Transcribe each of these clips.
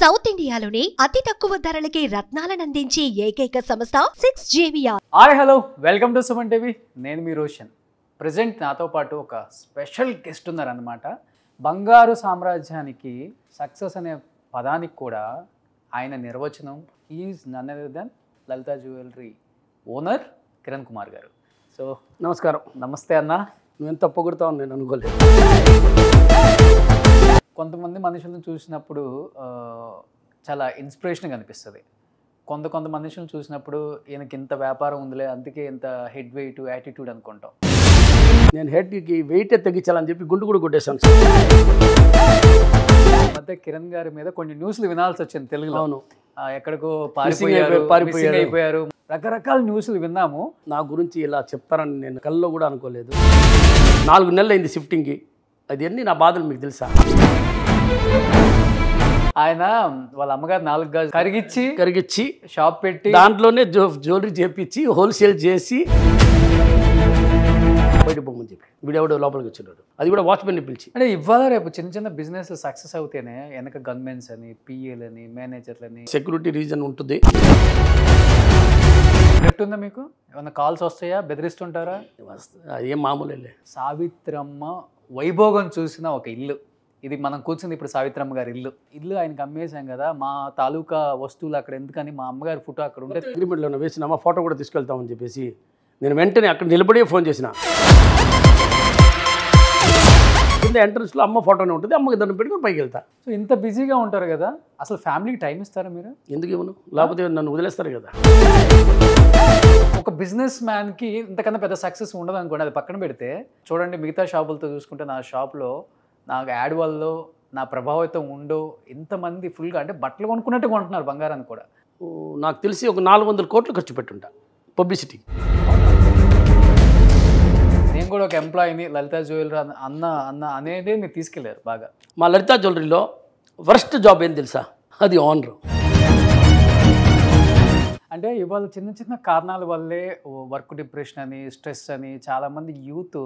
South ఇండియాలోనే అతి తక్కువ ధరలకి రత్నాలనందించే ఏకైక సంస్థ 6JVR. Hi hello welcome to Suman TV. నేను మీ రోషన్. ప్రజెంట్ నాతో పాటు ఒక స్పెషల్ గెస్ట్ ఉన్నారనమాట. బంగారు సామ్రాజ్యానికి సక్సెస్ అనే పదానికి కూడా ఆయన నిర్వచనం is none other than Lalitha jewellery owner Kiran Kumar garu. So నమస్కారం. నమస్తే అన్న. నువ్వెంత పొగుడుతావు నేను అనుకోలేదు. కొంతమంది మనుషులను చూసినప్పుడు చాలా ఇన్స్పిరేషన్గా అనిపిస్తుంది. కొంత మనుషులను చూసినప్పుడు ఈయనకి ఇంత వ్యాపారం ఉందిలే, అందుకే ఇంత హెడ్ వెయిట్ యాటిట్యూడ్ అనుకుంటాం. నేను హెడ్కి వెయిటే తగ్గించాలని చెప్పి గుండు కూడా కొట్టేశాను. మధ్య కిరణ్ గారి మీద కొన్ని న్యూస్లు వినాల్సి వచ్చింది తెలుగులో. అవును, ఎక్కడికో పారిపోయారు, రకరకాల న్యూస్లు విన్నాము. నా గురించి ఇలా చెప్తారని నేను కల్లో కూడా అనుకోలేదు. 4 నెలలు అయింది షిఫ్టింగ్కి. అది అన్నీ నా బాధలు మీకు తెలుసా? ఆయన వాళ్ళ అమ్మగారు 4 గజాలు కరిగిచ్చి షాప్ పెట్టి దాంట్లోనే జ్యువెలరీ చేపించి హోల్సేల్ చేసి బయట పోమని చెప్పి వీడెవడో లోపలికి వచ్చినాడు. అది కూడా వాచ్మెన్ పిలిచి. అంటే ఇవాళ రేపు చిన్న బిజినెస్ సక్సెస్ అవుతేనే వెనక గన్మెన్స్ అని, పిఏలని, మేనేజర్లని, సెక్యూరిటీ రీజన్ ఉంటుంది. ఉందా మీకు? ఏమన్నా కాల్స్ వస్తాయా? బెదిరిస్తుంటారా? ఏం మామూలే. సావిత్రమ్మ వైభోగం చూసిన ఒక ఇల్లు ఇది. మనం కూర్చుంది ఇప్పుడు సావిత్రమ్మ గారి ఇల్లు ఆయనకి అమ్మేశాం కదా, మా తాలూకా వస్తువులు అక్కడ ఎందుకని, మా అమ్మగారి ఫోటో అక్కడ ఉంటే అగ్రిమెంట్లో వేసినామా ఫోటో కూడా తీసుకెళ్తామని చెప్పేసి నేను వెంటనే అక్కడ నిలబడే ఫోన్ చేసిన. కింద ఎంట్రన్స్లో అమ్మ ఫోటోనే ఉంటుంది. అమ్మకి దండం పెట్టుకుని పైకి వెళ్తా. సో ఇంత బిజీగా ఉంటారు కదా, అసలు ఫ్యామిలీకి టైం ఇస్తారా మీరు? ఎందుకు ఇవ్వను? లేకపోతే నన్ను వదిలేస్తారు కదా. ఒక బిజినెస్ మ్యాన్కి ఇంతకన్నా పెద్ద సక్సెస్ ఉండదు అనుకోండి. అది పక్కన పెడితే చూడండి, మిగతా షాపులతో చూసుకుంటే నా షాప్లో నాకు యాడ్ వల్ల నా ప్రభావితం ఉండో ఇంతమంది ఫుల్గా అంటే బట్టలు కొనుక్కున్నట్టు కొంటున్నారు, బంగారాన్ని కూడా. నాకు తెలిసి ఒక 400 కోట్లు ఖర్చు పెట్టుంటా పబ్లిసిటీ. నేను కూడా ఒక ఎంప్లాయీని లలితా జ్యువెలరీ అన్న అనేది మీరు తీసుకెళ్ళారు బాగా. మా లలితా జ్యువెలరీలో వర్స్ట్ జాబ్ ఏం తెలుసా? అది ఓనర్. అంటే ఇవాళ చిన్న కారణాల వల్లే వర్క్ డిప్రెషన్ అని, స్ట్రెస్ అని చాలామంది యూత్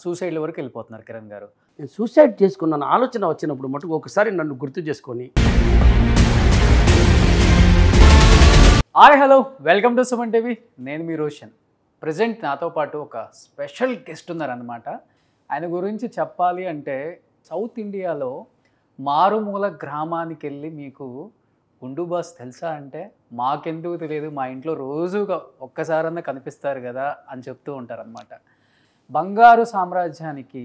సూసైడ్ల వరకు వెళ్ళిపోతున్నారు. కిరణ్ గారు, నేను సూసైడ్ చేసుకున్నాను ఆలోచన వచ్చినప్పుడు మటుకు ఒకసారి నన్ను గుర్తు చేసుకొని. Hi hello welcome to Suman TV. నేను మీ రోషన్. ప్రజెంట్ నాతో పాటు ఒక స్పెషల్ గెస్ట్ ఉన్నారనమాట. ఆయన గురించి చెప్పాలి అంటే సౌత్ ఇండియాలో మారుమూల గ్రామానికి వెళ్ళి మీకు గుండు బాస్ తెలుసా అంటే మాకెందుకు తెలియదు, మా ఇంట్లో రోజుగా ఒక్కసారన్నా కనిపిస్తారు కదా అని చెప్తూ ఉంటారనమాట. బంగారు సామ్రాజ్యానికి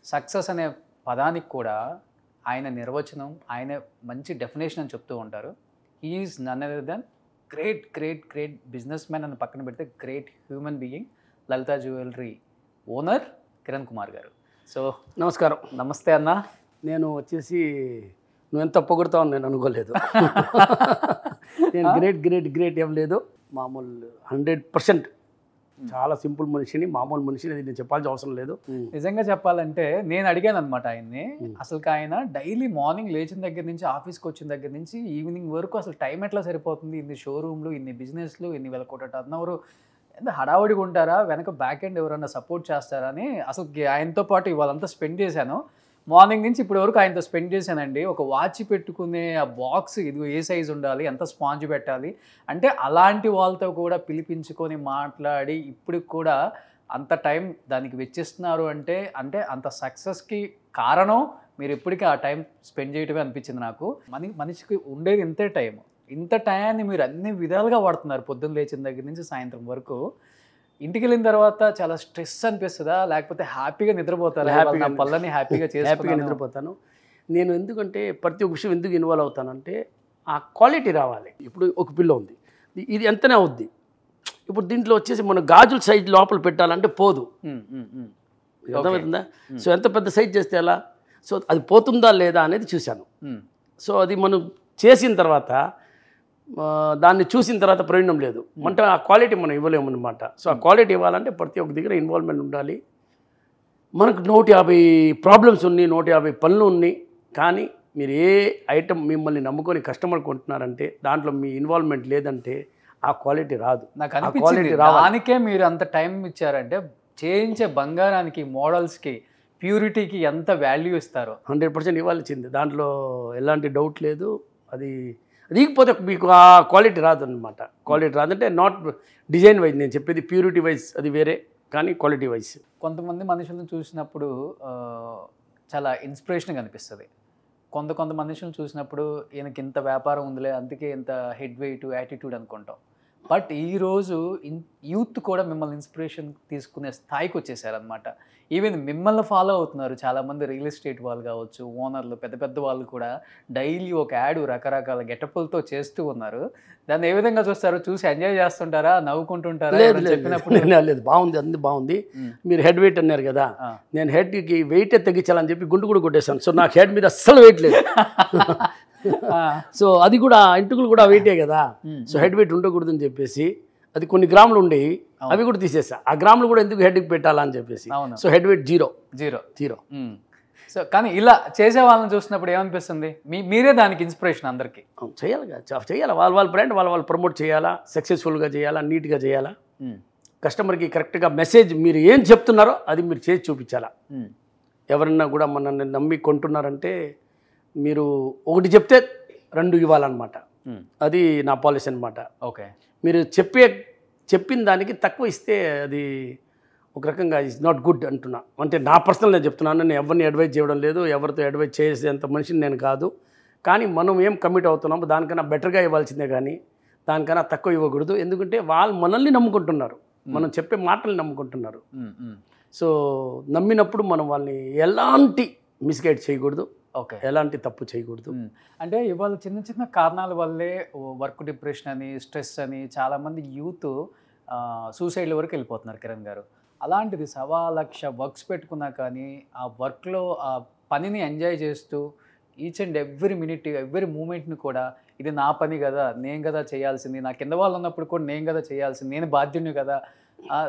సక్సెస్ అనే పదానికి కూడా ఆయన నిర్వచనం, ఆయన మంచి డెఫినేషన్ అని చెప్తూ ఉంటారు. Is none other than great businessman అని పక్కన పెడితే great human being Lalitha jewellery owner Kiran Kumar garu. So నమస్కారం. నమస్తే అన్న. నేను వచ్చేసి నువ్వెంత పొగుడుతావు నేను అనుకోలేదు. నేను గ్రేట్ ఏం లేదు. మామూలు 100% చాలా సింపుల్ మనిషిని, మామూలు మనిషిని. అది నేను చెప్పాల్సిన అవసరం లేదు. నిజంగా చెప్పాలంటే నేను అడిగాను అనమాట ఆయన్ని. అసలు ఆయన డైలీ మార్నింగ్ లేచిన దగ్గర నుంచి, ఆఫీస్కి వచ్చిన దగ్గర నుంచి ఈవినింగ్ వరకు అసలు టైం ఎట్లా సరిపోతుంది? ఇన్ని షోరూమ్లు, ఇన్ని బిజినెస్లు, ఇన్ని వేల కోట్ల టర్నోవర్, ఎంత హడావుడిగా ఉంటారా? వెనక బ్యాక్ ఎండ్ ఎవరన్నా సపోర్ట్ చేస్తారా అని అసలు ఆయనతో పాటు ఇవాళంతా స్పెండ్ చేశాను. మార్నింగ్ నుంచి ఇప్పటి వరకు ఆయనతో స్పెండ్ చేశానండి. ఒక వాచ్ పెట్టుకునే ఆ బాక్స్ ఇది ఏ సైజు ఉండాలి, ఎంత స్పాంజ్ పెట్టాలి అంటే అలాంటి వాళ్ళతో కూడా పిలిపించుకొని మాట్లాడి ఇప్పుడు కూడా అంత టైం దానికి వెచ్చిస్తున్నారు అంటే అంత సక్సెస్కి కారణం మీరు ఇప్పటికీ ఆ టైం స్పెండ్ చేయటమే అనిపించింది నాకు. మనిషికి ఉండేది ఇంత టైంని మీరు అన్ని విధాలుగా వాడుతున్నారు. పొద్దున్న లేచిన దగ్గర నుంచి సాయంత్రం వరకు. ఇంటికి వెళ్ళిన తర్వాత చాలా స్ట్రెస్ అనిపిస్తుందా, లేకపోతే హ్యాపీగా నిద్రపోతారా? పళ్ళని హ్యాపీగా నిద్రపోతాను నేను. ఎందుకంటే ప్రతి ఒక్క విషయం ఎందుకు ఇన్వాల్వ్ అవుతానంటే ఆ క్వాలిటీ రావాలి. ఇప్పుడు ఒక పిల్ల ఉంది, ఇది ఎంతనే అవుద్ది. ఇప్పుడు దీంట్లో వచ్చేసి మనం గాజుల సైజ్ లోపల పెట్టాలంటే పోదు. అర్థమవుతుందా? సో ఎంత పెద్ద సైజ్ చేస్తే ఎలా? సో అది పోతుందా లేదా అనేది చూశాను. సో అది మనం చేసిన తర్వాత దాన్ని చూసిన తర్వాత ప్రయోజనం లేదు అంటే ఆ క్వాలిటీ మనం ఇవ్వలేము అనమాట. సో ఆ క్వాలిటీ ఇవ్వాలంటే ప్రతి ఒక్క దగ్గర ఇన్వాల్వ్మెంట్ ఉండాలి. మనకు 150 ప్రాబ్లమ్స్ ఉన్నాయి, 150 పనులు ఉన్నాయి. కానీ మీరు ఏ ఐటమ్ మిమ్మల్ని నమ్ముకొని కస్టమర్ కొంటున్నారంటే దాంట్లో మీ ఇన్వాల్వ్మెంట్ లేదంటే ఆ క్వాలిటీ రాదు. నాకు అనిపించింది దానికే మీరు అంత టైం ఇచ్చారంటే చేయించే బంగారానికి, మోడల్స్కి ప్యూరిటీకి ఎంత వాల్యూ ఇస్తారో 100% ఇవ్వాల్సింది, దాంట్లో ఎలాంటి డౌట్ లేదు. అది ఇకపోతే మీకు ఆ క్వాలిటీ రాదు అనమాట. క్వాలిటీ రాదంటే నాట్ డిజైన్ వైజ్ నేను చెప్పేది, ప్యూరిటీ వైజ్ అది వేరే, కానీ క్వాలిటీ వైజ్. కొంతమంది మనుషులను చూసినప్పుడు చాలా ఇన్స్పిరేషన్గా అనిపిస్తుంది. కొంత మనుషులను చూసినప్పుడు ఈయనకి ఇంత వ్యాపారం ఉందిలే అందుకే ఇంత హెడ్ వెయిట్ యాటిట్యూడ్ అనుకుంటాం. బట్ ఈరోజు యూత్ కూడా మిమ్మల్ని ఇన్స్పిరేషన్ తీసుకునే స్థాయికి వచ్చేసారనమాట. ఈవెన్ మిమ్మల్ని ఫాలో అవుతున్నారు చాలామంది, రియల్ ఎస్టేట్ వాళ్ళు కావచ్చు, ఓనర్లు, పెద్ద వాళ్ళు కూడా డైలీ ఒక యాడ్ రకరకాల గెటప్పులతో చేస్తూ ఉన్నారు. దాన్ని ఏ విధంగా చూస్తారు? చూసి ఎంజాయ్ చేస్తుంటారా, నవ్వుకుంటుంటారా? చెప్పినప్పుడు లేదు, బాగుంది, అంది బాగుంది. మీరు హెడ్ వెయిట్ అన్నారు కదా, నేను హెడ్కి వెయిటే తగ్గించాలని చెప్పి గుండు కూడా కొట్టేశాను. సో నాకు హెడ్ మీద అస్సలు వెయిట్ లేదు. సో అది కూడా ఇంటుకులు కూడా వెయిటే కదా, సో హెడ్ వెయిట్ ఉండకూడదు అని చెప్పేసి అది కొన్ని గ్రాములు ఉండేవి, అవి కూడా తీసేసా. ఆ గ్రాములు కూడా ఎందుకు హెడ్కి పెట్టాలా అని చెప్పేసి. So head weight zero. So కానీ ఇలా చేసే వాళ్ళని చూసినప్పుడు ఏమనిపిస్తుంది? మీరే దానికి ఇన్స్పిరేషన్ అందరికీ. చేయాలి, వాళ్ళ బ్రాండ్ వాళ్ళు ప్రమోట్ చేయాలా, సక్సెస్ఫుల్గా చేయాలా, నీట్గా చేయాలా, కస్టమర్కి కరెక్ట్గా మెసేజ్ మీరు ఏం చెప్తున్నారో అది మీరు చేసి చూపించాలా. ఎవరన్నా కూడా మనల్ని నమ్మి కొంటున్నారంటే మీరు ఒకటి చెప్తే 2 ఇవ్వాలన్నమాట. అది నా పాలసీ అనమాట. ఓకే, మీరు చెప్పిన దానికి తక్కువ ఇస్తే అది ఒక రకంగా ఈజ్ నాట్ గుడ్ అంటున్నా. అంటే నా పర్సనల్ నేను చెప్తున్నాను, నేను ఎవరిని అడ్వైజ్ చేయడం లేదు, ఎవరితో అడ్వైజ్ చేసేంత మనిషిని నేను కాదు. కానీ మనం ఏం కమిట్ అవుతున్నామో దానికన్నా బెటర్గా ఇవ్వాల్సిందే, కానీ దానికన్నా తక్కువ ఇవ్వకూడదు. ఎందుకంటే వాళ్ళు మనల్ని నమ్ముకుంటున్నారు, మనం చెప్పే మాటల్ని నమ్ముకుంటున్నారు. సో నమ్మినప్పుడు మనం వాళ్ళని ఎలాంటి మిస్గైడ్ చేయకూడదు, ఎలాంటి తప్పు చేయకూడదు. అంటే ఇవాళ చిన్న కారణాల వల్లే వర్క్ డిప్రెషన్ అని, స్ట్రెస్ అని చాలామంది యూత్ సూసైడ్ల వరకు వెళ్ళిపోతున్నారు కిరణ్ గారు. అలాంటిది 1,00,000 వర్క్స్ పెట్టుకున్నా కానీ ఆ వర్క్లో ఆ పనిని ఎంజాయ్ చేస్తూ each and every minute every మూమెంట్ని కూడా ఇది నా పని కదా, నేను కదా చేయాల్సింది, నా కింద వాళ్ళు ఉన్నప్పుడు కూడా నేను కదా చేయాల్సింది, నేను బాధ్యుని కదా,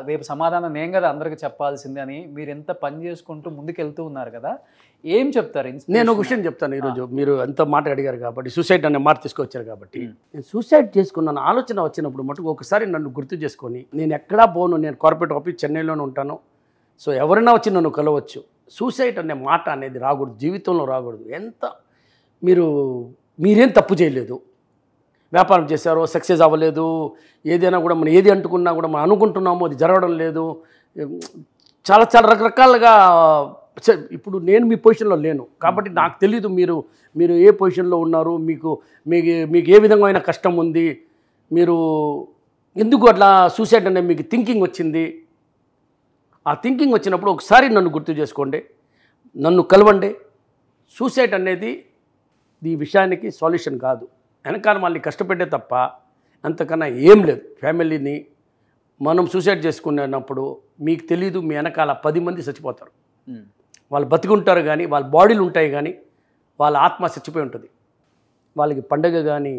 రేపు సమాధానం నేను కదా అందరికి చెప్పాల్సింది అని మీరు ఎంత పని చేసుకుంటూ ముందుకెళ్తూ ఉన్నారు కదా, ఏం చెప్తారు? నేను ఒక విషయం చెప్తాను. ఈరోజు మీరు ఎంత మాట అడిగారు కాబట్టి, సూసైడ్ అనే మాట తీసుకొచ్చారు కాబట్టి, నేను సూసైడ్ చేసుకున్నాను ఆలోచన వచ్చినప్పుడు మటుకు ఒకసారి నన్ను గుర్తు చేసుకొని, నేను ఎక్కడా పోను, నేను కార్పొరేట్ ఆఫీస్ చెన్నైలోనే ఉంటాను, సో ఎవరైనా వచ్చి నన్ను కలవచ్చు. సూసైడ్ అనే మాట అనేది రాకూడదు, జీవితంలో రాకూడదు. మీరేం తప్పు చేయలేదు, వ్యాపారం చేశారో సక్సెస్ అవ్వలేదు, ఏదైనా కూడా మనం ఏది అంటుకున్నా కూడా మనం అనుకుంటున్నామో అది జరగడం లేదు, చాలా రకరకాలుగా. ఇప్పుడు నేను మీ పొజిషన్లో లేను కాబట్టి నాకు తెలియదు మీరు ఏ పొజిషన్లో ఉన్నారు, మీకు ఏ విధమైన కష్టం ఉంది, మీరు ఎందుకు అట్లా సూసైడ్ అనే మీకు థింకింగ్ వచ్చింది. ఆ థింకింగ్ వచ్చినప్పుడు ఒకసారి నన్ను గుర్తు చేసుకోండి, నన్ను కలవండి. సూసైడ్ అనేది ఈ విషయానికి సొల్యూషన్ కాదు, వెనకాల మళ్ళీ కష్టపెట్టే తప్ప అంతకన్నా ఏం లేదు. ఫ్యామిలీని మనం సూసైడ్ చేసుకున్నప్పుడు మీకు తెలీదు, మీ వెనకాల 10 మంది చచ్చిపోతారు. వాళ్ళు బతికుంటారు కానీ వాళ్ళ బాడీలు ఉంటాయి, కానీ వాళ్ళ ఆత్మ చచ్చిపోయి ఉంటుంది. వాళ్ళకి పండగ కానీ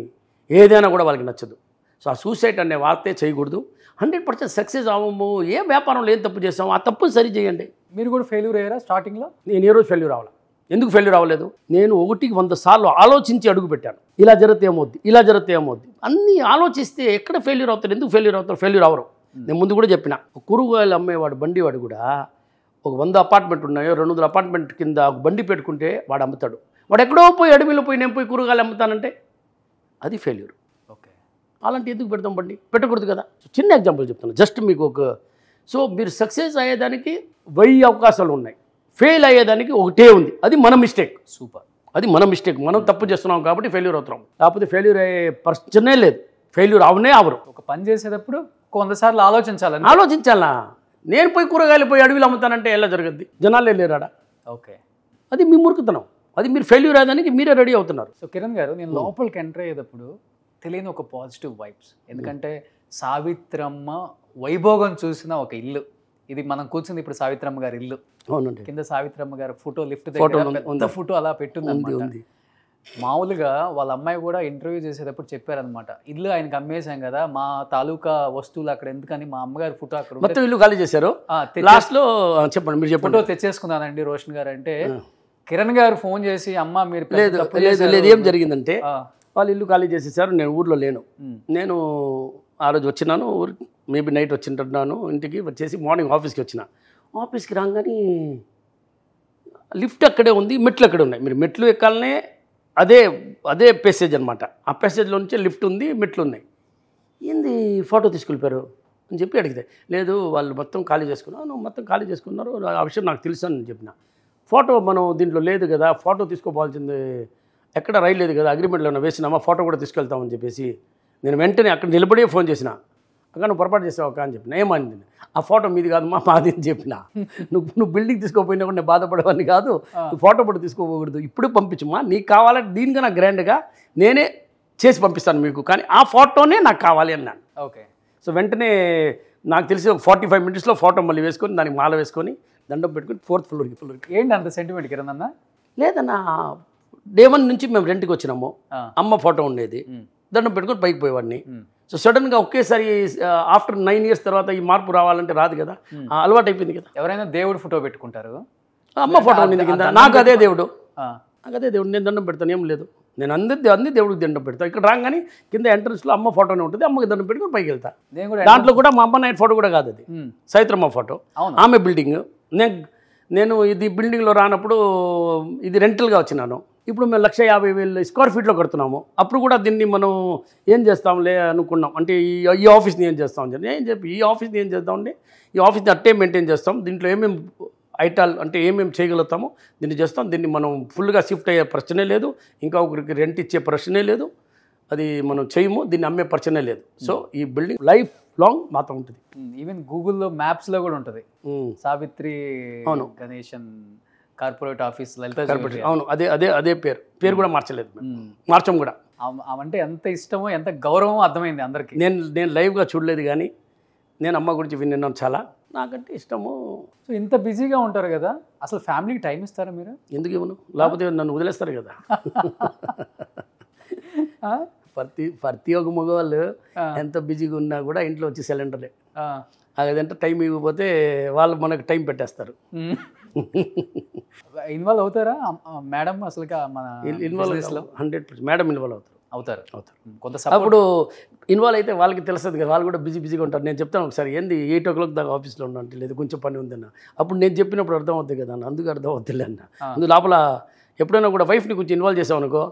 ఏదైనా కూడా వాళ్ళకి నచ్చదు. సో ఆ సూసైడ్ అనే వార్తే చేయకూడదు. 100% సక్సెస్ అవ్వము. ఏ వ్యాపారంలో ఏం తప్పు చేస్తాము, ఆ తప్పుని సరి చేయండి. మీరు కూడా ఫెయిల్యూర్ అయ్యారా స్టార్టింగ్లో? నేను ఏ రోజు ఫెయిల్యూర్ అవ్వాలి. ఎందుకు ఫెయిల్యూర్ అవ్వలేదు? నేను 1కి 100 సార్లు ఆలోచించి అడుగు పెట్టాను. ఇలా జరిగితే ఏమవుద్ది అన్నీ ఆలోచిస్తే ఎక్కడ ఫెయిల్యూర్ అవుతారు, ఎందుకు ఫెయిల్యూర్ అవుతారు? ఫెయిల్యూర్ అవ్వరు. నేను ముందు కూడా చెప్పిన, కూరగాయలు అమ్మేవాడు బండివాడు కూడా ఒక 100 అపార్ట్మెంట్ ఉన్నాయో 200 అపార్ట్మెంట్ కింద ఒక బండి పెట్టుకుంటే వాడు అమ్ముతాడు. వాడు ఎక్కడో పోయి అడవిలో పోయి నేను పోయి కూరగాయలు అమ్ముతానంటే అది ఫెయిల్యూర్. ఓకే, అలాంటి ఎందుకు పెడతాం? బండి పెట్టకూడదు కదా. చిన్న ఎగ్జాంపుల్ చెప్తాను జస్ట్ మీకు సో మీరు సక్సెస్ అయ్యేదానికి 1000 అవకాశాలు ఉన్నాయి, ఫెయిల్ అయ్యేదానికి ఒకటే ఉంది, అది మన మిస్టేక్. సూపర్. అది మన మిస్టేక్, మనం తప్పు చేస్తున్నాం కాబట్టి ఫెయిల్యూర్ అవుతున్నాం. కాకపోతే ఫెయిల్యూర్ అయ్యే పర్సనే లేదు, ఫెయిల్యూర్ అవరు. ఒక పని చేసేటప్పుడు 100 సార్లు ఆలోచించాలా. నేను పోయి కూరగాయలు పోయి అడవిలో అమ్ముతానంటే ఎలా జరగద్ది? జనాలే లేరాడా? ఓకే, అది మీ మురుకుతనం. అది మీరు ఫెయిల్యూర్ అయ్యేదానికి మీరే రెడీ అవుతున్నారు. సో కిరణ్ గారు, నేను లోపలికి ఎంటర్ అయ్యేటప్పుడు తెలియని ఒక పాజిటివ్ వైబ్స్. ఎందుకంటే సావిత్రమ్మ వైభోగం చూసిన ఒక ఇల్లు ఇది. మనం కూర్చుంది ఇప్పుడు సావిత్రమ్మ గారి ఇల్లు. అవునండి. కింద సావిత్రమ్మ గారు ఫోటో లిఫ్ట్ దగ్గర ఫోటో అలా పెట్టుంది. మామూలుగా వాళ్ళ అమ్మాయి కూడా ఇంటర్వ్యూ చేసేటప్పుడు చెప్పారనమాట, ఇల్లు ఆయనకి అమ్మేశాం కదా, మా తాలూకా వస్తువులు అక్కడ ఎందుకని, మా అమ్మగారి ఫోటో అక్కడ మొత్తం ఇల్లు ఖాళీ చేశారు. లాస్ట్ లో చెప్పండి, మీరు చెప్పండి. ఫోటో తెచ్చేసుకున్నానండి రోషన్ గారు అంటే, కిరణ్ గారు ఫోన్ చేసి అమ్మ మీరు లేదు ఏం జరిగిందంటే వాళ్ళు ఇల్లు ఖాళీ చేసేసారు. నేను ఊర్లో లేను. నేను ఆ రోజు వచ్చినాను, మేబీ నైట్ వచ్చింటున్నాను. ఇంటికి వచ్చేసి మార్నింగ్ ఆఫీస్కి వచ్చిన. ఆఫీస్కి రాగానే లిఫ్ట్ అక్కడే ఉంది, మెట్లు అక్కడే ఉన్నాయి. మీరు మెట్లు ఎక్కాలనే అదే ప్యాసేజ్ అనమాట. ఆ ప్యాసేజ్లో నుంచే లిఫ్ట్ ఉంది, మెట్లు ఉన్నాయి. ఏంది ఫోటో తీసుకెళ్ళిపోయారు అని చెప్పి అడిగితే, లేదు వాళ్ళు మొత్తం ఖాళీ చేసుకున్నారు. నువ్వు మొత్తం ఖాళీ చేసుకున్నారు, ఆ విషయం నాకు తెలుసు అని చెప్పిన. ఫోటో మనం దీంట్లో లేదు కదా, ఫోటో తీసుకోవాల్సింది ఎక్కడ రైలు లేదు కదా, అగ్రిమెంట్లో వేసినామా, ఫోటో కూడా తీసుకెళ్తామని చెప్పేసి నేను వెంటనే అక్కడ నిలబడే ఫోన్ చేసిన. అక్కడ నువ్వు పొరపాటు చేసావు అక్క అని చెప్పిన. ఏమైంది? ఆ ఫోటో మీది కాదు మాది అని చెప్పిన. నువ్వు బిల్డింగ్ తీసుకోపోయినా కూడా నేను బాధపడేవాడిని కాదు, నువ్వు ఫోటో కూడా తీసుకోకూడదు, ఇప్పుడే పంపించమ్మా, నీకు కావాలంటే దీనికన్నా గ్రాండ్గా నేనే చేసి పంపిస్తాను మీకు, కానీ ఆ ఫోటోనే నాకు కావాలి అన్నాను. ఓకే. సో వెంటనే నాకు తెలిసి ఒక 45 మినిట్స్లో ఫోటో మళ్ళీ వేసుకొని దానికి మాల వేసుకొని దండం పెట్టుకుని 4th ఫ్లోర్కి. ఏంటి అంత సెంటిమెంట్ కిరణ్ అన్న? లేదన్నా, డే 1 నుంచి మేము రెంట్కి వచ్చినాము, అమ్మ ఫోటో ఉండేది, దండం పెట్టుకొని పైకి పోయేవాడిని. సో సడన్గా ఒకేసారి ఆఫ్టర్ 9 years తర్వాత ఈ మార్పు రావాలంటే రాదు కదా, అలవాటు అయిపోయింది కదా. ఎవరైనా దేవుడు ఫోటో పెట్టుకుంటారు, అమ్మ ఫోటో ఉంది కింద, నాకు అదే దేవుడు, నేను దండం పెడతాను, ఏం లేదు, నేను అన్ని దేవుడికి దండం పెడతాను. ఇక్కడ రాగానే కింద ఎంట్రన్స్లో అమ్మ ఫోటోనే ఉంటుంది, అమ్మకి దండం పెట్టుకుని పైకి వెళ్తా. దాంట్లో కూడా మా అమ్మ నాయన ఫోటో కూడా కాదు, అది సైత్రమ్మ ఫోటో, ఆమె బిల్డింగ్. నేను ఇది బిల్డింగ్లో రానప్పుడు ఇది రెంటల్గా వచ్చినాను. ఇప్పుడు మేము 150,000 స్క్వేర్ ఫీట్లో కడుతున్నాము. అప్పుడు కూడా దీన్ని మనం ఏం చేస్తాంలే అనుకున్నాం, అంటే ఈ ఆఫీస్ని ఏం చేస్తామని చెప్పి ఏం చెప్పి ఈ ఆఫీస్ని ఏం చేద్దామండి, ఈ ఆఫీస్ని అట్టే మెయింటైన్ చేస్తాం, దీంట్లో ఏమేమి ఐటాల్ అంటే ఏమేమి చేయగలుగుతామో దీన్ని చేస్తాం, దీన్ని మనం ఫుల్గా షిఫ్ట్ అయ్యే ప్రశ్నే లేదు, ఇంకా ఒకరికి రెంట్ ఇచ్చే ప్రశ్నే లేదు, అది మనం చేయము, దీన్ని అమ్మే ప్రశ్నే లేదు. సో ఈ బిల్డింగ్ లైఫ్ లాంగ్ మాత్రం ఉంటుంది. ఈవెన్ గూగుల్లో మ్యాప్స్లో కూడా ఉంటుంది, సావిత్రి గణేశన్ కార్పొరేట్ ఆఫీస్ లలిత. అవును, అదే పేరు కూడా మార్చలేదు, మార్చం కూడా. అంటే ఎంత ఇష్టమో ఎంత గౌరవమో అర్థమైంది అందరికి. నేను లైవ్గా చూడలేదు, కానీ నేను అమ్మ గురించి విన్నాను, చాలా నాకంటే ఇష్టము. సో ఇంత బిజీగా ఉంటారు కదా, అసలు ఫ్యామిలీకి టైం ఇస్తారా మీరు? ఎందుకు ఇవ్వను, లేకపోతే నన్ను వదిలేస్తారు కదా. ప్రతి ఒక్క మగవాళ్ళు ఎంత బిజీగా ఉన్నా కూడా ఇంట్లో వచ్చి సిలిండర్లే, అదంటే టైం ఇవ్వకపోతే వాళ్ళు మనకు టైం పెట్టేస్తారు. ఇన్వాల్వ్ అవుతారా మేడం? అసలు మన ఇన్వాల్వ్ 100% మేడం ఇన్వాల్వ్ అవుతారు. కొంత అప్పుడు ఇన్వాల్వ్ అయితే వాళ్ళకి తెలుస్తుంది కదా, వాళ్ళు కూడా బిజీగా ఉంటారు. నేను చెప్తాను ఒకసారి, ఏంది 8 o'clock దాకా ఆఫీస్లో ఉన్నట్టు, లేదు కొంచెం పని ఉందన్న, అప్పుడు నేను చెప్పినప్పుడు అర్థం అవుతుంది కదా అన్న, అందుకు అర్థం అవుతుంది అన్న. అందుకు లోపల ఎప్పుడైనా కూడా వైఫ్ని కొంచెం ఇన్వాల్వ్ చేసామనుకో,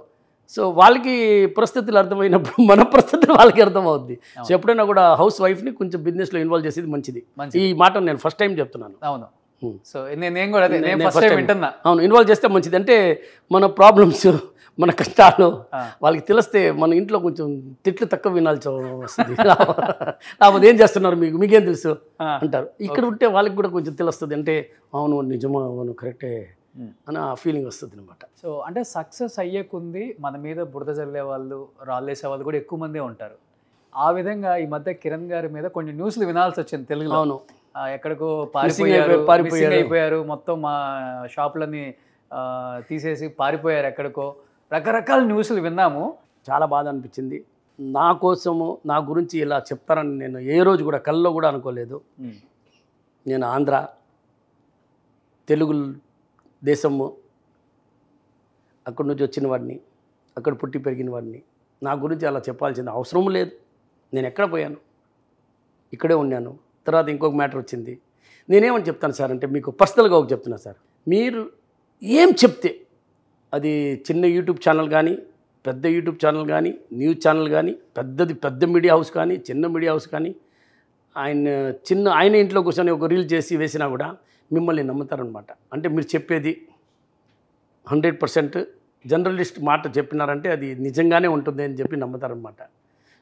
సో వాళ్ళకి పరిస్థితులు అర్థమైనప్పుడు మన పరిస్థితులు వాళ్ళకి అర్థమవుద్ది. సో ఎప్పుడైనా కూడా హౌస్ వైఫ్ని కొంచెం బిజినెస్లో ఇన్వాల్వ్ చేసేది మంచిది. ఈ మాట నేను ఫస్ట్ టైం చెప్తున్నాను. అవును. సో నేను కూడా ఫస్ట్ టైం వింటున్నా. అవును, ఇన్వాల్వ్ చేస్తే మంచిది. అంటే మన ప్రాబ్లమ్స్, మన కష్టాలు వాళ్ళకి తెలిస్తే మన ఇంట్లో కొంచెం తిట్లు తక్కువ వినాల్సి వస్తుంది. లేకపోతే ఏం చేస్తున్నారు మీకేం తెలుసు అంటారు. ఇక్కడ ఉంటే వాళ్ళకి కూడా కొంచెం తెలుస్తుంది, అంటే అవును నిజమా, అవును కరెక్టే అని ఆ ఫీలింగ్ వస్తుంది అనమాట. సో అంటే సక్సెస్ అయ్యేకుంది మన మీద బురద చల్లే వాళ్ళు, రాళ్ళేసే వాళ్ళు కూడా ఎక్కువ మందే ఉంటారు. ఆ విధంగా ఈ మధ్య కిరణ్ గారి మీద కొన్ని న్యూస్లు వినాల్సి వచ్చింది తెలుగులో. అవును, ఎక్కడికో అయిపోయారు, మొత్తం మా షాపులన్నీ తీసేసి పారిపోయారు ఎక్కడికో, రకరకాల న్యూస్లు విన్నాము. చాలా బాధ అనిపించింది. నా కోసము నా గురించి ఇలా చెప్తారని నేను ఏ రోజు కూడా కల్లో కూడా అనుకోలేదు. నేను ఆంధ్ర తెలుగు దేశము అక్కడి నుంచి వచ్చిన వాడిని, అక్కడ పుట్టి పెరిగిన వాడిని, నా గురించి అలా చెప్పాల్సిన అవసరం లేదు. నేను ఎక్కడ పోయాను, ఇక్కడే ఉన్నాను. తర్వాత ఇంకొక మ్యాటర్ వచ్చింది. నేనేమని చెప్తాను సార్ అంటే, మీకు పర్సనల్గా ఒక చెప్తున్నా సార్, మీరు ఏం చెప్తే అది చిన్న యూట్యూబ్ ఛానల్ కానీ, పెద్ద యూట్యూబ్ ఛానల్ కానీ, న్యూస్ ఛానల్ కానీ, పెద్ద మీడియా హౌస్ కానీ, చిన్న మీడియా హౌస్ కానీ, ఆయన ఇంట్లో కూర్చొని ఒక రీల్ చేసి వేసినా కూడా మిమ్మల్ని నమ్ముతారనమాట. అంటే మీరు చెప్పేది 100% జర్నలిస్ట్ మాట చెప్పినారంటే అది నిజంగానే ఉంటుంది అని చెప్పి నమ్ముతారనమాట.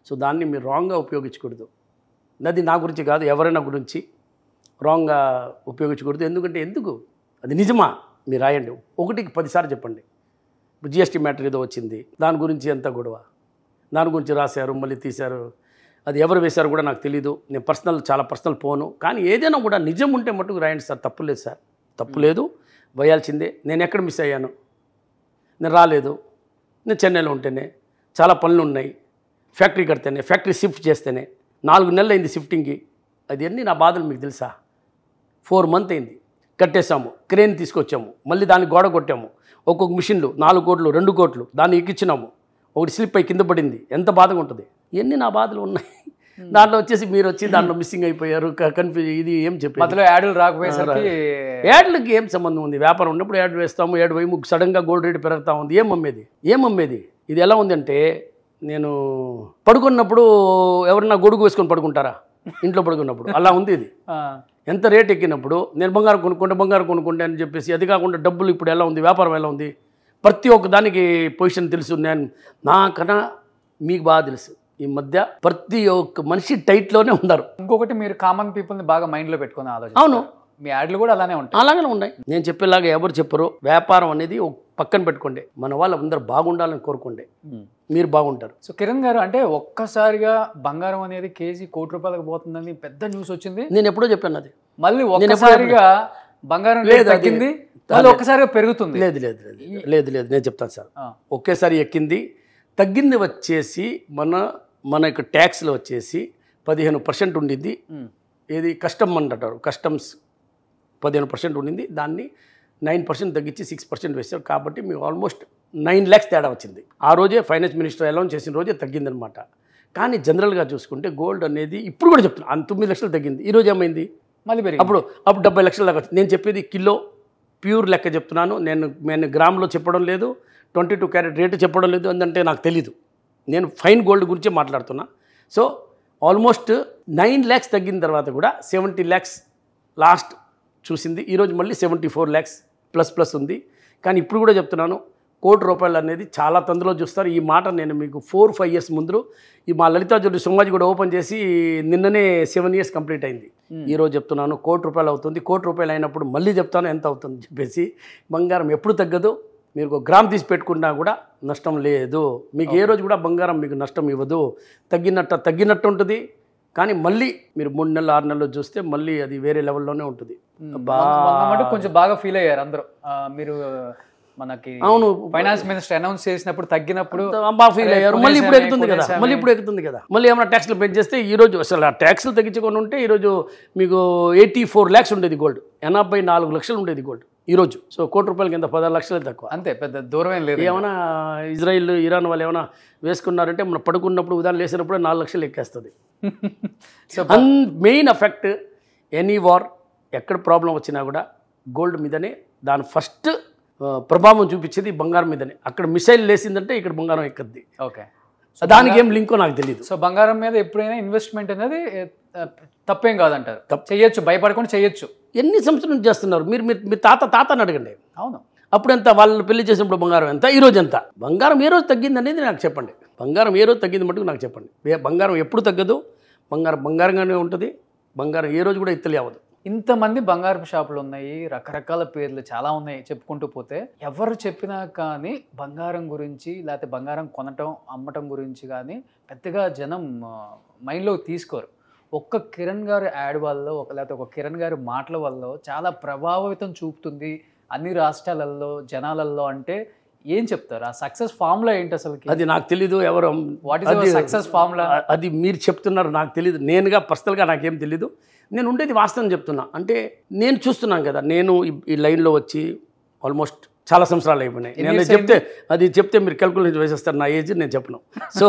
సో దాన్ని మీరు రాంగ్గా ఉపయోగించకూడదు. అది నా గురించి కాదు, ఎవరైనా గురించి రాంగ్గా ఉపయోగించకూడదు. ఎందుకు అది నిజమా మీరు రాయండి, 1కి 10 సార్లు చెప్పండి. ఇప్పుడు జిఎస్టీ మ్యాటర్ ఏదో వచ్చింది, దాని గురించి ఎంత గొడవ, దాని గురించి రాశారు, మళ్ళీ తీశారు, అది ఎవరు వేశారు కూడా నాకు తెలీదు. నేను చాలా పర్సనల్ పోను. కానీ ఏదైనా కూడా నిజం ఉంటే మట్టుకు రాయండి సార్, తప్పులేదు సార్, తప్పులేదు, వేయాల్సిందే. నేను ఎక్కడ మిస్ అయ్యాను, నేను రాలేదు, నేను చెన్నైలో ఉంటేనే, చాలా పనులు ఉన్నాయి, ఫ్యాక్టరీ కడితేనే, ఫ్యాక్టరీ షిఫ్ట్ చేస్తేనే 4 నెలలు అయింది షిఫ్టింగ్కి. అది అన్నీ నా బాధలు మీకు తెలుసా. 4 months అయింది, కట్టేసాము, క్రేన్ తీసుకొచ్చాము, మళ్ళీ దాన్ని గోడ కొట్టాము, ఒక్కొక్క మిషన్లు 4 కోట్లు 2 కోట్లు దాన్ని ఎక్కించినాము, ఒకటి స్లిప్ అయి కింద పడింది, ఎంత బాధగా ఉంటుంది. ఇవన్నీ నా బాధలు ఉన్నాయి. దాంట్లో వచ్చేసి మీరు వచ్చి దాంట్లో మిస్సింగ్ అయిపోయారు, కన్ఫ్యూజ్, ఇది ఏం చెప్పారు? మధ్యలో యాడ్లు రాకపోయేసరికి యాడ్లకి ఏం సంబంధం ఉంది? వ్యాపారం ఉన్నప్పుడు యాడ్ వేస్తాము, యాడ్ పోయి సడన్గా గోల్డ్ రేట్ పెరుగుతూ ఉంది, ఏం అమ్మేది? ఇది ఎలా ఉందంటే, నేను పడుకున్నప్పుడు ఎవరన్నా గొడుగు వేసుకొని పడుకుంటారా ఇంట్లో పడుకున్నప్పుడు? అలా ఉంది ఇది. ఎంత రేట్ ఎక్కినప్పుడు నేను బంగారం కొనుక్కుంటే అని చెప్పేసి, అది కాకుండా డబ్బులు ఇప్పుడు ఎలా ఉంది, వ్యాపారం ఎలా ఉంది, ప్రతి ఒక్క దానికి పొజిషన్ తెలుసు. నేను నాకన్నా మీకు బాగా తెలుసు. ఈ మధ్య ప్రతి ఒక్క మనిషి టైట్లోనే ఉన్నారు. ఇంకొకటి, మీరు కామన్ పీపుల్ని బాగా మైండ్లో పెట్టుకుని ఆలోచన. అవును, మీ యాడ్లు కూడా అలానే ఉంటాయి. అలాగనే ఉన్నాయి. నేను చెప్పేలాగా ఎవరు చెప్పరు. వ్యాపారం అనేది పక్కన పెట్టుకోండి, మన వాళ్ళు అందరూ బాగుండాలని కోరుకోండి, మీరు బాగుంటారు. సో కిరణ్ గారు, అంటే ఒక్కసారిగా బంగారం అనేది కేజీ ₹1,00,00,000 పోతుందని పెద్ద న్యూస్ వచ్చింది. నేను ఎప్పుడో చెప్పాను అది. మళ్ళీ ఒక్కసారిగా బంగారం రేట్ తగ్గింది, మళ్ళీ ఒక్కసారిగా పెరుగుతుంది. లేదు నేను చెప్తాను సార్. ఒకేసారి ఎక్కింది, తగ్గింది వచ్చేసి మన యొక్క ట్యాక్స్లో వచ్చేసి 15% ఉండింది. ఏది కస్టమ్ అంటారు, కస్టమ్స్ 15% ఉండింది. దాన్ని 9% తగ్గించి 6% వేశారు. కాబట్టి మీకు ఆల్మోస్ట్ 9 lakhs తేడా వచ్చింది. ఆ రోజే ఫైనాన్స్ మినిస్టర్ అనౌన్స్ చేసిన రోజే తగ్గిందనమాట. కానీ జనరల్గా చూసుకుంటే గోల్డ్ అనేది ఇప్పుడు కూడా చెప్తున్నాను 9 లక్షలు తగ్గింది. ఈరోజు ఏమైంది? మళ్ళీ పెరిగింది. అప్పుడు 70 లక్షల దాకా వచ్చింది. నేను చెప్పేది కిలో ప్యూర్ లెక్క చెప్తున్నాను. నేను గ్రామ్లో చెప్పడం లేదు, 22 క్యారెట్ రేటు చెప్పడం లేదు. ఎందుకంటే నాకు తెలీదు, నేను ఫైన్ గోల్డ్ గురించే మాట్లాడుతున్నా. సో ఆల్మోస్ట్ 9 lakhs తగ్గిన తర్వాత కూడా 70 lakhs లాస్ట్ చూసింది. ఈరోజు మళ్ళీ 74 lakhs ప్లస్ ఉంది. కానీ ఇప్పుడు కూడా చెప్తున్నాను, ₹1,00,00,000 అనేది చాలా తొందరలో చూస్తారు. ఈ మాట నేను మీకు 4-5 years ముందు మా లలితా జ్యువెలరీ సోమాజీ కూడా ఓపెన్ చేసి నిన్ననే 7 years కంప్లీట్ అయింది. ఈరోజు చెప్తున్నాను ₹1,00,00,000 అవుతుంది. ₹1,00,00,000 అయినప్పుడు మళ్ళీ చెప్తాను ఎంత అవుతుంది చెప్పేసి. బంగారం ఎప్పుడు తగ్గదు. మీరు ఒక గ్రామ్ తీసి పెట్టుకున్నా కూడా నష్టం లేదు. మీకు ఏ రోజు కూడా బంగారం మీకు నష్టం ఇవ్వదు. తగ్గినట్టు ఉంటుంది. కానీ మళ్ళీ మీరు 3 నెలలు 6 నెలలు చూస్తే మళ్ళీ అది వేరే లెవెల్లోనే ఉంటుంది. కొంచెం బాగా ఫీల్ అయ్యారు అందరూ. మీరు మనకి అవును, ఫైనాన్స్ మినిస్టర్ అనౌన్స్ చేసినప్పుడు తగ్గినప్పుడు బాగా ఫీల్ అయ్యారు. మళ్ళీ ఇప్పుడు ఎక్కుతుంది కదా. మళ్ళీ ఏమైనా ట్యాక్స్లు పెంచేస్తే ఈరోజు అసలు ఆ ట్యాక్స్లు తగ్గించుకొని ఉంటే ఈరోజు మీకు 84 lakhs ఉండేది గోల్డ్, 84 లక్షలు ఉండేది గోల్డ్ ఈరోజు. సో ₹1,00,00,000 కింద 16 లక్షలు తక్కువ. అంతే, పెద్ద దూరం ఏం లేదు. ఏమైనా ఇజ్రాయిల్ ఇరాన్ వాళ్ళు ఏమైనా వేసుకున్నారంటే మనం పడుకున్నప్పుడు ఉదాహరణ లేసినప్పుడు 4 లక్షలు ఎక్కేస్తుంది. So main effect any war, ఎక్కడ ప్రాబ్లం వచ్చినా కూడా గోల్డ్ మీదనే దాని ఫస్ట్ ప్రభావం చూపించేది బంగారం మీదనే. అక్కడ మిసైల్ లేసిందంటే ఇక్కడ బంగారం ఎక్కద్ది. ఓకే, దానికి ఏం లింకో నాకు తెలియదు. సో బంగారం మీద ఎప్పుడైనా ఇన్వెస్ట్మెంట్ అనేది తప్పేం కాదంటారు. చెయ్యొచ్చు, భయపడకుండా చెయ్యొచ్చు. ఎన్ని సంవత్సరాలు చేస్తున్నారు మీరు? మీ తాతని అడగండి. అవును, అప్పుడు ఎంత, వాళ్ళు పెళ్లి చేసినప్పుడు బంగారం ఎంత, ఈరోజు ఎంత? బంగారం ఏ రోజు తగ్గింది అనేది నాకు చెప్పండి. బంగారం ఏ రోజు తగ్గింది మటుకు నాకు చెప్పండి. బంగారం ఎప్పుడు తగ్గదు. బంగారంగానే ఉంటుంది. బంగారం ఏ రోజు కూడా ఇత్తలి అవ్వదు. ఇంతమంది బంగారపు షాపులు ఉన్నాయి, రకరకాల పేర్లు చాలా ఉన్నాయి చెప్పుకుంటూ పోతే. ఎవరు చెప్పినా కానీ బంగారం గురించి, లేకపోతే బంగారం కొనటం అమ్మటం గురించి కానీ పెద్దగా జనం మైండ్లో తీసుకోరు. ఒక్క కిరణ్ గారి యాడ్ వల్ల, లేకపోతే ఒక కిరణ్ గారి మాటల వల్ల చాలా ప్రభావితం చూపుతుంది అన్ని రాష్ట్రాలలో జనాలలో. అంటే ఏం చెప్తారు? ఆ సక్సెస్ ఫార్ములా ఏంటి అసలు? అది నాకు తెలీదు. ఎవరు వాట్ ఈస్ సక్సెస్ ఫార్ములా? అది మీరు చెప్తున్నారు, నాకు తెలీదు. నేనుగా పర్సనల్గా నాకేం తెలీదు. నేను ఉండేది వాస్తవం చెప్తున్నా. అంటే నేను చూస్తున్నాను కదా, నేను ఈ లైన్లో వచ్చి ఆల్మోస్ట్ చాలా సంవత్సరాలు అయిపోయినాయి. నేను చెప్తే మీరు క్యాల్కులేషన్ వేసేస్తారు నా ఏజ్. నేను చెప్పను. సో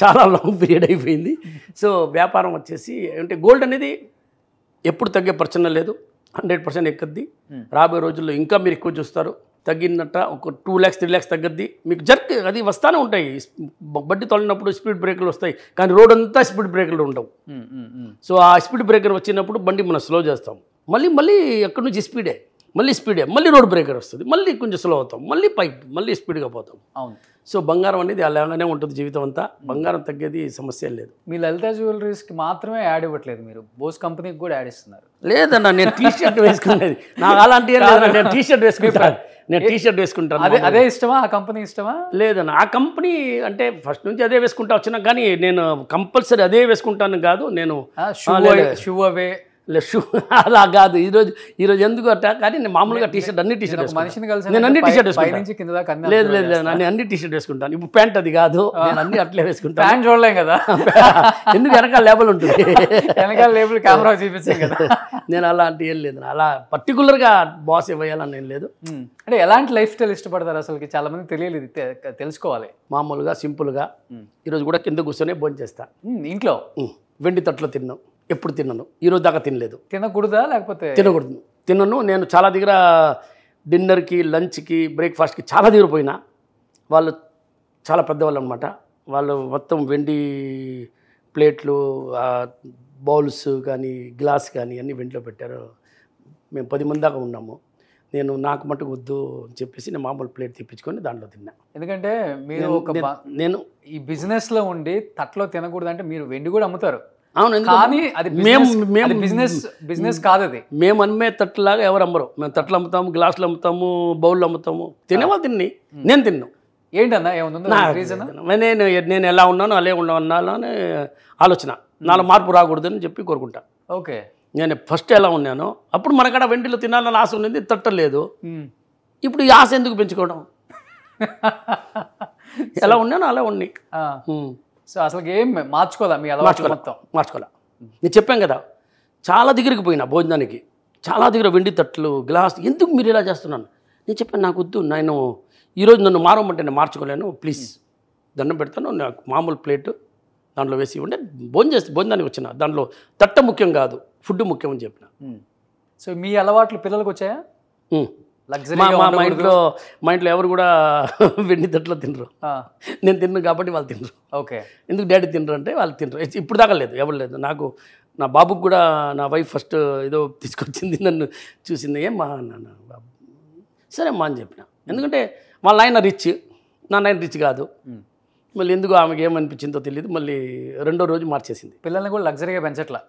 చాలా లాంగ్ పీరియడ్ అయిపోయింది. సో వ్యాపారం వచ్చేసి అంటే గోల్డ్ అనేది ఎప్పుడు తగ్గే ప్రశ్న లేదు, 100% ఎక్కద్ది. రాబోయే రోజుల్లో ఇంకా మీరు ఎక్కువ చూస్తారు. తగ్గినట్ట ఒక 2 lakhs 3 lakhs తగ్గద్ది. మీకు అది వస్తానే ఉంటాయి. బడ్డీ తొలినప్పుడు స్పీడ్ బ్రేకర్లు వస్తాయి, కానీ రోడ్ అంతా స్పీడ్ బ్రేకర్లు ఉండవు. సో ఆ స్పీడ్ బ్రేకర్ వచ్చినప్పుడు బండి మనం స్లో చేస్తాం. మళ్ళీ ఎక్కడి నుంచి స్పీడే, మళ్ళీ రోడ్ బ్రేకర్ వస్తుంది, మళ్ళీ కొంచెం స్లో అవుతాం, మళ్ళీ స్పీడ్గా పోతాం. అవును. సో బంగారం అనేది అలానే ఉంటుంది జీవితం అంతా. బంగారం తగ్గేది సమస్య లేదు. మీ లలితా జ్యువెలరీస్కి మాత్రమే యాడ్ ఇవ్వట్లేదు, మీరు బోస్ కంపెనీకి కూడా యాడ్ ఇస్తున్నారు. లేదన్నా, నేను టీ-షర్ట్ వేసుకునేది. నాకు అలాంటి నేను టీ-షర్ట్ వేసుకుంటాను. అదే ఇష్టమా? ఆ కంపెనీ ఇష్టమా? లేదన్నా, ఆ కంపెనీ అంటే ఫస్ట్ నుంచి అదే వేసుకుంటా వచ్చినా, కానీ నేను కంపల్సరీ అదే వేసుకుంటాను కాదు. నేను షూ అవే షూ అలా కాదు. ఈరోజు ఎందుకు అట్ట, కానీ నేను మామూలుగా టీషర్ట్ అన్ని టీషర్ట్ మనిషిని కలిసి నేను అన్ని టీషర్ట్ వేసుకుంటాను. లేదు నేను అన్ని టీషర్ట్ వేసుకుంటాను. ఇప్పుడు ప్యాంట్ అది కాదు, నేను అన్ని అట్లే వేసుకుంటాను. ప్యాంట్ చూడలేం కదా, ఎందుకు వెనకాల లేబుల్ ఉంటుంది, వెనకాల లేబుల్ కెమెరా చూపించాం కదా. నేను అలాంటి ఏం లేదు, అలా పర్టికులర్గా బాస్ ఇవ్వాలని ఏం లేదు. అంటే ఎలాంటి లైఫ్ స్టైల్ ఇష్టపడతారు అసలు? చాలా మంది తెలియలేదు, తెలుసుకోవాలి. మామూలుగా సింపుల్గా ఈరోజు కూడా కింద కూర్చొని భోజనం చేస్తా. ఇంట్లో వెండి తట్లో తిన్నాను, ఎప్పుడు తిన్నాను, ఈరోజు దాకా తినలేదు. తినకూడదా లేకపోతే తినకూడదు, తినను. నేను చాలా దగ్గర డిన్నర్కి, లంచ్కి, బ్రేక్ఫాస్ట్కి చాలా దగ్గర పోయినా. వాళ్ళు చాలా పెద్దవాళ్ళు అనమాట. వాళ్ళు మొత్తం వెండి ప్లేట్లు, బౌల్స్ కానీ గ్లాస్ కానీ అన్నీ వెండిలో పెట్టారు. మేము 10 మంది దాకా ఉన్నాము. నేను నాకు మటుకు వద్దు అని చెప్పేసి నేను మామూలు ప్లేట్ తెప్పించుకొని దాంట్లో తిన్నా. ఎందుకంటే మీరు నేను ఈ బిజినెస్ లో ఉండి తట్లో తినకూడదు అంటే మీరు వెండి కూడా అమ్ముతారు. అవును, కానీ అది బిజినెస్ కాదు. అది మేము అమ్మే తట్టులాగా ఎవరు అమ్మరు. మేము తట్లు అమ్ముతాము, గ్లాసులు అమ్ముతాము, బౌళ్ళు అమ్ముతాము. తినేవాళ్ళు తిని, నేను తిన్నాను. ఏంటన్నా ఏముందో రీజన్? నేను ఎలా ఉన్నానో అలే ఉన్నానని ఆలోచన. నాలో మార్పు రాకూడదని చెప్పి కోరుకుంటా. ఓకే, నేను ఫస్ట్ ఎలా ఉన్నానో అప్పుడు మనకాడ వెండిలో తినాలని ఆశ ఉన్నది, తట్టలేదు. ఇప్పుడు ఈ ఆశ ఎందుకు పెంచుకోవడం? ఎలా ఉన్నానో అలా ఉన్నాయి. సో అసలు ఏం మార్చుకోవాలా మీ అలవాటు మొత్తం? మార్చుకోవాలా. నేను చెప్పాను కదా, చాలా దగ్గరికి పోయినా భోజనానికి, చాలా దగ్గర వెండి తట్లు, గ్లాస్. ఎందుకు మీరు ఇలా చేస్తున్నాను? నేను చెప్పాను, నాకు వద్దు, నేను ఈరోజు నన్ను మారమంటే నేను మార్చుకోలేను, ప్లీజ్ దండం పెడతాను, నాకు మామూలు ప్లేటు దాంట్లో వేసి ఇవ్వండి. భోజనానికి వచ్చిన దాంట్లో తట్ట ముఖ్యం కాదు, ఫుడ్ ముఖ్యం అని చెప్పిన. సో మీ అలవాట్లు పిల్లలకు వచ్చాయా? మా ఇంట్లో ఎవరు కూడా వెండి తట్లో తినరు. నేను తిన్ను కాబట్టి వాళ్ళు తినరు. ఓకే, ఎందుకు డాడీ తినరు అంటే వాళ్ళు తినరు. ఇప్పుడు దాకా లేదు, ఎవరు లేదు. నాకు నా బాబుకి కూడా నా వైఫ్ ఫస్ట్ ఏదో తీసుకొచ్చింది, నన్ను చూసింది, ఏమ్మా నాన్న బాబు, సరే అమ్మా అని చెప్పిన. ఎందుకంటే వాళ్ళ ఆయన రిచ్, నా నాయన రిచ్ కాదు. మళ్ళీ ఎందుకు ఆమెకి ఏమనిపించిందో తెలియదు, మళ్ళీ రెండో రోజు మార్చేసింది. పిల్లల్ని కూడా లగ్జరీగా పెంచట్లా,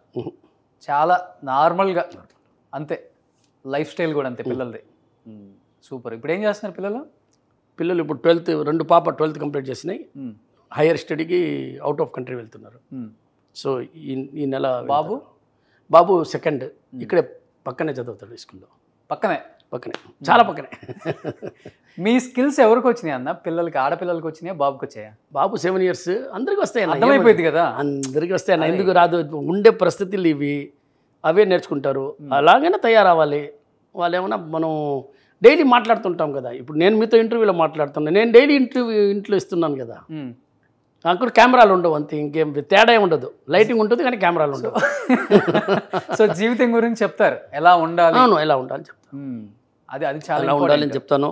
చాలా నార్మల్గా అంతే. లైఫ్ స్టైల్ కూడా అంతే పిల్లలది. సూపర్. ఇప్పుడు ఏం చేస్తున్నారు పిల్లలు? ఇప్పుడు 12th, 2 పాప 12th కంప్లీట్ చేసినాయి. హైయర్ స్టడీకి అవుట్ ఆఫ్ కంట్రీ వెళ్తున్నారు. సో ఈ నెల బాబు 2nd, ఇక్కడే పక్కనే చదువుతాడు స్కూల్లో. పక్కనే చాలా పక్కనే. మీ స్కిల్స్ ఎవరికి వచ్చినాయి అన్న? పిల్లలకి, ఆడపిల్లలకి వచ్చినాయా, బాబుకి వచ్చాయా? బాబు 7 years, అందరికీ వస్తాయి. అర్థమైపోయింది కదా, అందరికీ వస్తాయన్న. ఎందుకు రాదు? ఉండే పరిస్థితులు ఇవి, అవే నేర్చుకుంటారు. అలాగైనా తయారవ్వాలి. వాళ్ళు ఏమన్నా మనం డైలీ మాట్లాడుతుంటాం కదా. ఇప్పుడు నేను మీతో ఇంటర్వ్యూలో మాట్లాడుతున్నాను, నేను డైలీ ఇంట్లో ఇస్తున్నాను కదా. అక్కడ కెమెరాలు ఉండవు, అంతే, ఇంకేం తేడా ఏమి ఉండదు. లైటింగ్ ఉంటుంది కానీ కెమెరాలు ఉండవు. సో జీవితం గురించి చెప్తారు, ఎలా ఉండాలి. అవును, ఎలా ఉండాలి చెప్తాను. అది చాలా ఎలా ఉండాలని చెప్తాను.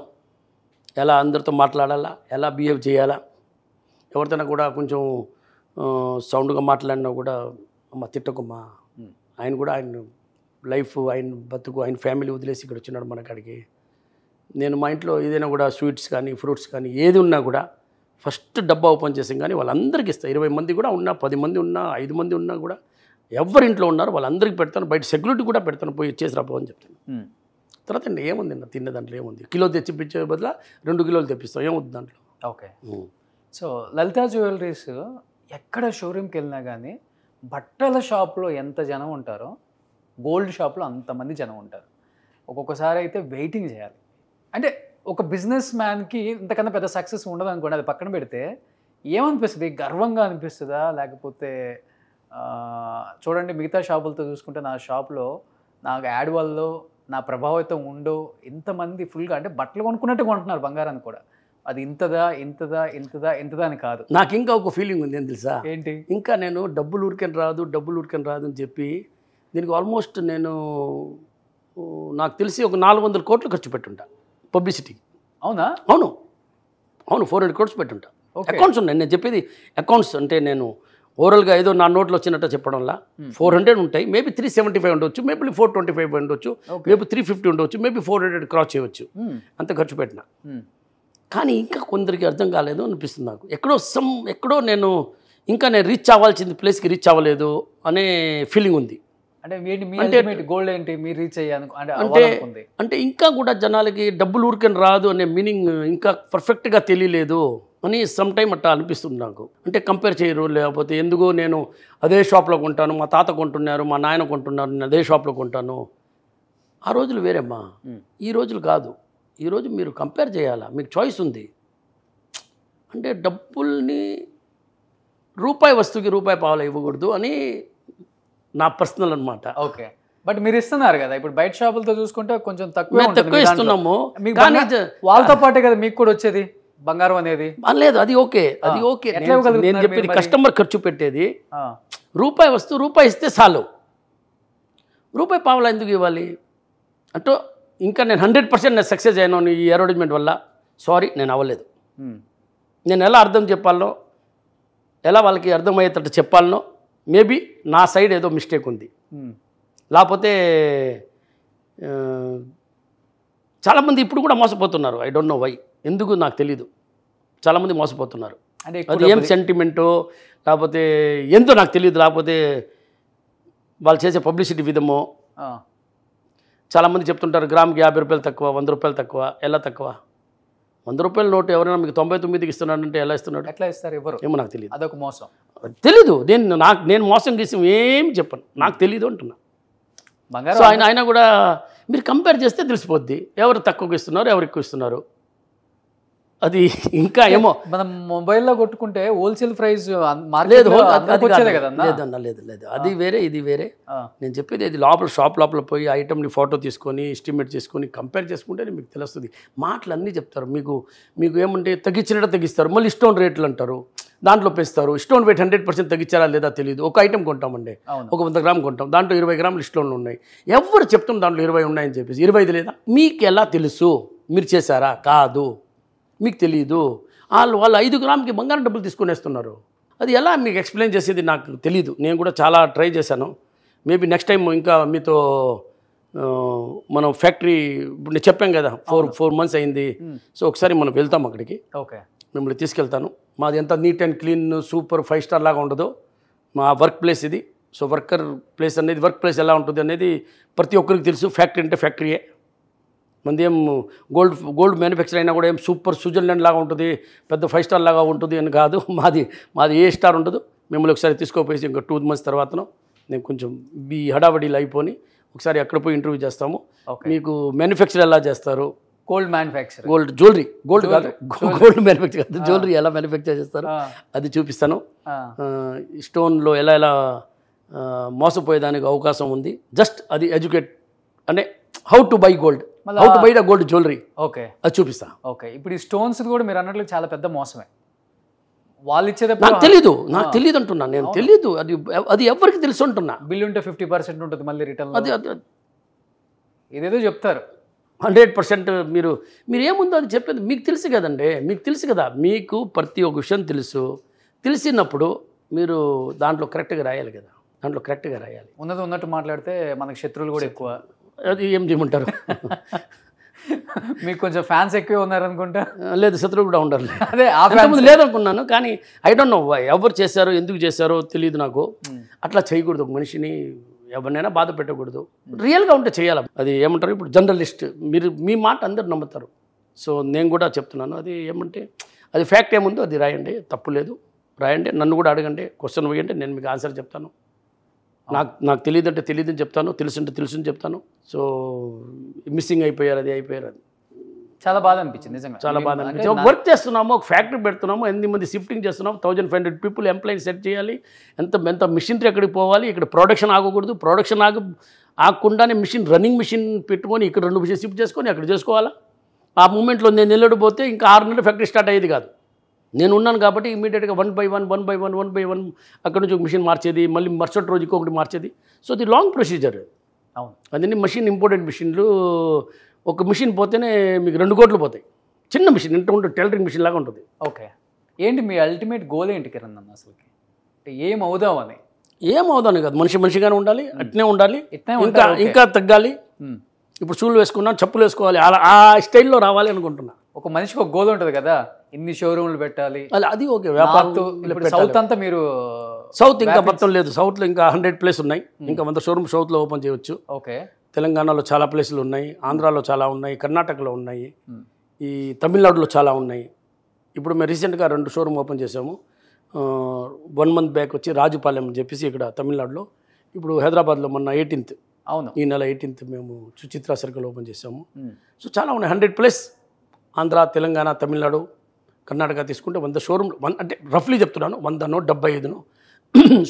ఎలా అందరితో మాట్లాడాలా, ఎలా బిహేవ్ చేయాలా. ఎవరితోనా కూడా కొంచెం సౌండ్గా మాట్లాడినా కూడా అమ్మ తిట్టకుమ్మా. ఆయన కూడా ఆయన లైఫ్, ఆయన బతుకు, ఆయన ఫ్యామిలీ వదిలేసి ఇక్కడ వచ్చినాడు మన కాడికి. నేను మా ఇంట్లో ఏదైనా కూడా స్వీట్స్ కానీ, ఫ్రూట్స్ కానీ ఏది ఉన్నా కూడా ఫస్ట్ డబ్బా ఓపెన్ చేసాం కానీ వాళ్ళందరికీ ఇస్తాను. 20 మంది కూడా ఉన్నా, 10 మంది ఉన్నా, 5 మంది ఉన్నా కూడా ఎవరి ఇంట్లో ఉన్నారో వాళ్ళందరికీ పెడతాను. బయట సెక్యూరిటీ కూడా పెడతాను, పోయి ఇచ్చేసి రాపో అని చెప్తాను. తర్వాత అండి ఏముంది అన్న, తిన్న దాంట్లో ఏముంది? కిలో తెచ్చిపించే బదులు 2 కిలోలు తెప్పిస్తాం, ఏముంది దాంట్లో? ఓకే. సో లలితా జ్యువెలరీస్ ఎక్కడ షోరూమ్కి వెళ్ళినా కానీ బట్టల షాప్లో ఎంత జనం ఉంటారో గోల్డ్ షాప్లో అంతమంది జనం ఉంటారు. ఒక్కొక్కసారి అయితే వెయిటింగ్ చేయాలి. అంటే ఒక బిజినెస్ మ్యాన్కి ఇంతకన్నా పెద్ద సక్సెస్ ఉండదు అనుకోండి, అది పక్కన పెడితే ఏమనిపిస్తుంది? గర్వంగా అనిపిస్తుందా? లేకపోతే చూడండి మిగతా షాపులతో చూసుకుంటే నా షాప్లో నాకు యాడ్ వల్ల నా ప్రభావితం ఉండో ఇంతమంది ఫుల్గా, అంటే బట్టలు కొనుక్కున్నట్టు కొంటున్నారు బంగారాన్ని కూడా. అది ఇంతదా ఇంతదా ఇంతదా ఇంతదా అని కాదు. నాకు ఇంకా ఒక ఫీలింగ్ ఉంది, ఏం తెలుసా? ఏంటి? ఇంకా నేను డబ్బులు ఊరికని రాదు అని చెప్పి దీనికి ఆల్మోస్ట్ నేను నాకు తెలిసి ఒక 400 కోట్లు ఖర్చు పెట్టుంటా పబ్లిసిటీకి. అవునా? అవును 400 crores పెట్టుంటా. అకౌంట్స్ ఉన్నాయి, నేను చెప్పేది అకౌంట్స్. అంటే నేను ఓవరాల్గా ఏదో నా నోట్లో వచ్చినట్టు చెప్పడంలా 400 ఉంటాయి, మేబీ 375 ఉండొచ్చు, మేబీ 425 ఉండొచ్చు, మేబీ 350 ఉండొచ్చు, మేబీ 400 క్రాస్ చేయవచ్చు. అంత ఖర్చు పెట్టినా. కానీ ఇంకా కొందరికి అర్థం కాలేదు అనిపిస్తుంది నాకు. ఎక్కడో నేను రీచ్ అవ్వాల్సింది ప్లేస్కి రీచ్ అవ్వలేదు అనే ఫీలింగ్ ఉంది. అంటే గోల్డ్ ఏంటి మీరు రీచ్ అయ్యాను అంటే ఇంకా కూడా జనాలకి డబ్బులు ఊరికని రాదు అనే మీనింగ్ ఇంకా పర్ఫెక్ట్గా తెలియలేదు అని సమ్ టైం అట్లా అనిపిస్తుంది నాకు. అంటే కంపేర్ చేయరు, లేకపోతే ఎందుకో నేను అదే షాప్లో కొంటాను, మా తాత కొంటున్నారు, మా నాయన కొంటున్నారు, నేను అదే షాప్లో కొంటాను. ఆ రోజులు వేరేమ్మా, ఈ రోజులు కాదు. ఈరోజు మీరు కంపేర్ చేయాలా, మీకు చాయిస్ ఉంది. అంటే డబ్బుల్ని రూపాయి వస్తువుకి రూపాయి పావులు ఇవ్వకూడదు అని నా పర్సనల్ అనమాట. ఓకే, బట్ మీరు ఇస్తున్నారు కదా, ఇప్పుడు బయట షాపులతో చూసుకుంటే కొంచెం తక్కువ ఇస్తున్నాము. వాళ్ళతో పాటే కదా మీకు కూడా వచ్చేది బంగారం అనేది. లేదు, అది ఓకే. నేను చెప్పేది కస్టమర్ ఖర్చు పెట్టేది రూపాయి వస్తూ రూపాయి ఇస్తే చాలు, రూపాయి పావలా ఎందుకు ఇవ్వాలి అంటూ ఇంకా నేను 100% నేను సక్సెస్ అయ్యాను ఈ అడ్వర్టైజ్మెంట్ వల్ల. సారీ, నేను అవ్వలేదు. నేను ఎలా అర్థం చెప్పాలనో, ఎలా వాళ్ళకి అర్థమయ్యేటట్టు చెప్పాలనో మేబీ నా సైడ్ ఏదో మిస్టేక్ ఉంది. లేకపోతే చాలామంది ఇప్పుడు కూడా మోసపోతున్నారు. ఐ డోంట్ నో వై, ఎందుకు నాకు తెలీదు. చాలామంది మోసపోతున్నారు. అది ఏం సెంటిమెంటో లేకపోతే ఎంతో నాకు తెలియదు, లేకపోతే వాళ్ళు చేసే పబ్లిసిటీ విధమో. చాలామంది చెప్తుంటారు గ్రామ్కి 50 రూపాయలు తక్కువ, 100 రూపాయలు తక్కువ. ఎలా తక్కువ? 100 రూపాయల నోటు ఎవరైనా మీకు 99కి ఇస్తున్నాడంటే ఎలా ఇస్తున్నాడు? ఎట్లా ఇస్తారు? ఎవరు? ఏమో నాకు తెలియదు. అదొక మోసం. తెలీదు. నేను మోసం చేసి ఏం చెప్పను, నాకు తెలీదు అంటున్నా. సో ఆయన కూడా మీరు కంపేర్ చేస్తే తెలిసిపోద్ది ఎవరు తక్కువకి ఇస్తున్నారు, ఎవరు ఎక్కువ ఇస్తున్నారు. అది ఇంకా ఏమో మనం మొబైల్లో కొట్టుకుంటే హోల్సేల్ ప్రైస్ లేదు, లేదు, అది వేరే ఇది వేరే. నేను చెప్పేది అది షాప్ లోపల పోయి ఐటమ్ని ఫోటో తీసుకొని ఎస్టిమేట్ చేసుకొని కంపేర్ చేసుకుంటే మీకు తెలుస్తుంది. మాటలు అన్నీ చెప్తారు. మీకు ఏమంటే తగ్గించినట్టు తగ్గిస్తారు, మళ్ళీ స్టోన్ రేట్లు అంటారు, దాంట్లో పెంచుతారు. స్టోన్ వెయిట్ 100% తగ్గించారా లేదా తెలియదు. ఒక ఐటమ్ కొంటామండి, ఒక 100 గ్రాములు కొంటాం, దాంట్లో 20 గ్రాములు స్టోన్లు ఉన్నాయి. ఎవరు చెప్తాం దాంట్లో 20 ఉన్నాయని చెప్పేసి? 25 లేదా? మీకు ఎలా తెలుసు? మీరు చేశారా? కాదు, మీకు తెలియదు. వాళ్ళు 5 గ్రాములకి బంగారం డబ్బులు తీసుకునేస్తున్నారు. అది ఎలా మీకు ఎక్స్ప్లెయిన్ చేసేది నాకు తెలియదు. నేను కూడా చాలా ట్రై చేశాను. మేబీ నెక్స్ట్ టైం ఇంకా మీతో మనం ఫ్యాక్టరీ ఇప్పుడు నేను చెప్పాం కదా 4 months అయింది. సో ఒకసారి మనం వెళ్తాం అక్కడికి. ఓకే, మిమ్మల్ని తీసుకెళ్తాను. మాది ఎంత neat and clean super 5 star లాగా ఉండదో మా వర్క్ ప్లేస్ ఇది. సో వర్క్ ప్లేస్ ఎలా ఉంటుంది అనేది ప్రతి ఒక్కరికి తెలుసు. ఫ్యాక్టరీ అంటే ఫ్యాక్టరీయే. మంది ఏం గోల్డ్ మ్యానుఫ్యాక్చర్ అయినా కూడా ఏం సూపర్ స్విట్జర్లాండ్ లాగా ఉంటుంది, పెద్ద 5 స్టార్ లాగా ఉంటుంది అని కాదు. మాది ఏ స్టార్ ఉండదు. మిమ్మల్ని ఒకసారి తీసుకోపోయి ఇంకా 2 months తర్వాతను నేను కొంచెం ఈ హడావడీలు అయిపోయి ఒకసారి అక్కడ పోయి ఇంటర్వ్యూ చేస్తాము. మీకు మ్యానుఫ్యాక్చర్ ఎలా చేస్తారు? గోల్డ్ మ్యానుఫ్యాక్చర్, జ్యువెలరీ, గోల్డ్ కాదు, గోల్డ్ మ్యానుఫ్యాక్చర్ కాదు, జ్యువెలరీ ఎలా మ్యానుఫ్యాక్చర్ చేస్తారు అది చూపిస్తాను. స్టోన్లో ఎలా మోసపోయేదానికి అవకాశం ఉంది. జస్ట్ అది ఎడ్యుకేట్ అంటే how to buy gold, how to buy the gold jewellery. Okay, అది చూపిస్తా. ఓకే, ఇప్పుడు ఈ స్టోన్స్ కూడా మీరు అన్నట్లు చాలా పెద్ద మోసమే. వాళ్ళు ఇచ్చేటప్పుడు నాకు తెలియదు అంటున్నా. నేను తెలియదు, అది ఎవరికి తెలుసు అంటున్నా. బిల్ ఉంటే 50% ఉంటుంది మళ్ళీ రిటర్న్. అది ఇదేదో చెప్తారు 100%. మీరు ఏముందో అది చెప్పేది మీకు తెలుసు కదండి. మీకు తెలుసు కదా, మీకు ప్రతి ఒక్క విషయం తెలుసు. తెలిసినప్పుడు మీరు దాంట్లో కరెక్ట్గా రాయాలి కదా, దాంట్లో కరెక్ట్గా రాయాలి. ఉన్నట్టు మాట్లాడితే మనకు శత్రువులు కూడా ఎక్కువ. అది ఏం చేయమంటారు? మీకు కొంచెం ఫ్యాన్స్ ఎక్కువే ఉన్నారనుకుంటా. లేదు, శత్రువులు కూడా ఉండరు. అదే లేదనుకున్నాను, కానీ ఐ డోంట్ నో ఎవరు చేశారో ఎందుకు చేశారో తెలియదు నాకు. అట్లా చేయకూడదు. ఒక మనిషిని ఎవరినైనా బాధ పెట్టకూడదు. రియల్గా ఉంటే చేయాలి. అది ఏమంటారు ఇప్పుడు జర్నలిస్ట్, మీ మాట అందరు నమ్ముతారు. సో నేను కూడా చెప్తున్నాను, అది ఏమంటే అది ఫ్యాక్ట్ ఏముందో అది రాయండి, తప్పు లేదు, రాయండి. నన్ను కూడా అడగండి, క్వశ్చన్ వేయండి, నేను మీకు ఆన్సర్ చెప్తాను. నాకు తెలియదంటే తెలియదని చెప్తాను, తెలుసుంటే తెలుసుని చెప్తాను. సో మిస్సింగ్ అయిపోయారు, అది చాలా బాధ అనిపించింది నిజంగా. చాలా బాధ అనిపించింది. వర్క్ చేస్తున్నాము, ఒక ఫ్యాక్టరీ పెడుతున్నాము, 8 మంది షిఫ్టింగ్ చేస్తున్నాము, 1500 పీపుల్ ఎంప్లాయీని సెట్ చేయాలి. ఎంత మిషనరీ ఎక్కడికి పోవాలి, ఇక్కడ ప్రొడక్షన్ ఆగకూడదు. ప్రొడక్షన్ ఆగకుండానే రన్నింగ్ మిషన్ పెట్టుకొని ఇక్కడ 2 మిషన్ షిఫ్ట్ చేసుకొని అక్కడ చేసుకోవాలా. ఆ మూమెంట్లో నేను వెళ్ళడిపోతే ఇంకా 6 నెలలు ఫ్యాక్టరీ స్టార్ట్ అయ్యేది కాదు. నేను ఉన్నాను కాబట్టి ఇమీడియట్గా 1 by 1 అక్కడ నుంచి ఒక మిషన్ మార్చేది, మళ్ళీ మరుసటి రోజు ఇంకొకటి మార్చేది. సో ఇది లాంగ్ ప్రొసీజర్. అవును, అదన్నీ ఇంపార్టెంట్ మిషన్లు. ఒక మిషన్ పోతేనే మీకు 2 కోట్లు పోతాయి. చిన్న మిషన్ ఇంత ఉంటుంది, టైలరింగ్ మిషన్ లాగా ఉంటుంది. ఓకే, ఏంటి మీ అల్టిమేట్ గోల్ ఏంటి కిరణ్ అన్న? అసలుకి అంటే ఏమవుదామని కాదు, మనిషిగానే ఉండాలి, అట్నే ఉండాలి, ఇంకా తగ్గాలి. ఇప్పుడు షూలు వేసుకున్నాను, చెప్పులు వేసుకోవాలి, ఆ స్టైల్లో రావాలి అనుకుంటున్నా. ఒక మనిషికి ఒక గోల్ ఉంటుంది కదా, ఇన్ని షోరూమ్లు పెట్టాలి, అది ఓకే. వ్యాపారం సౌత్ అంతా మీరు సౌత్ ఇంకా మొత్తం లేదు. సౌత్లో ఇంకా 100 ప్లేస్ ఉన్నాయి, ఇంకా 100 షోరూమ్ సౌత్లో ఓపెన్ చేయవచ్చు. ఓకే, తెలంగాణలో చాలా ప్లేసులు ఉన్నాయి, ఆంధ్రాలో చాలా ఉన్నాయి, కర్ణాటకలో ఉన్నాయి, ఈ తమిళనాడులో చాలా ఉన్నాయి. ఇప్పుడు మేము రీసెంట్గా 2 షోరూమ్ ఓపెన్ చేసాము. 1 month బ్యాక్ వచ్చి రాజుపాలెం అని చెప్పేసి ఇక్కడ తమిళనాడులో. ఇప్పుడు హైదరాబాద్లో మొన్న 18th, అవును, ఈ నెల 18th మేము సుచిత్ర సర్కిల్ ఓపెన్ చేసాము. సో చాలా ఉన్నాయి, 100+. ఆంధ్ర, తెలంగాణ, తమిళనాడు, కర్ణాటక తీసుకుంటే 100 షోరూమ్, అంటే రఫ్లీ చెప్తున్నాను, 100-75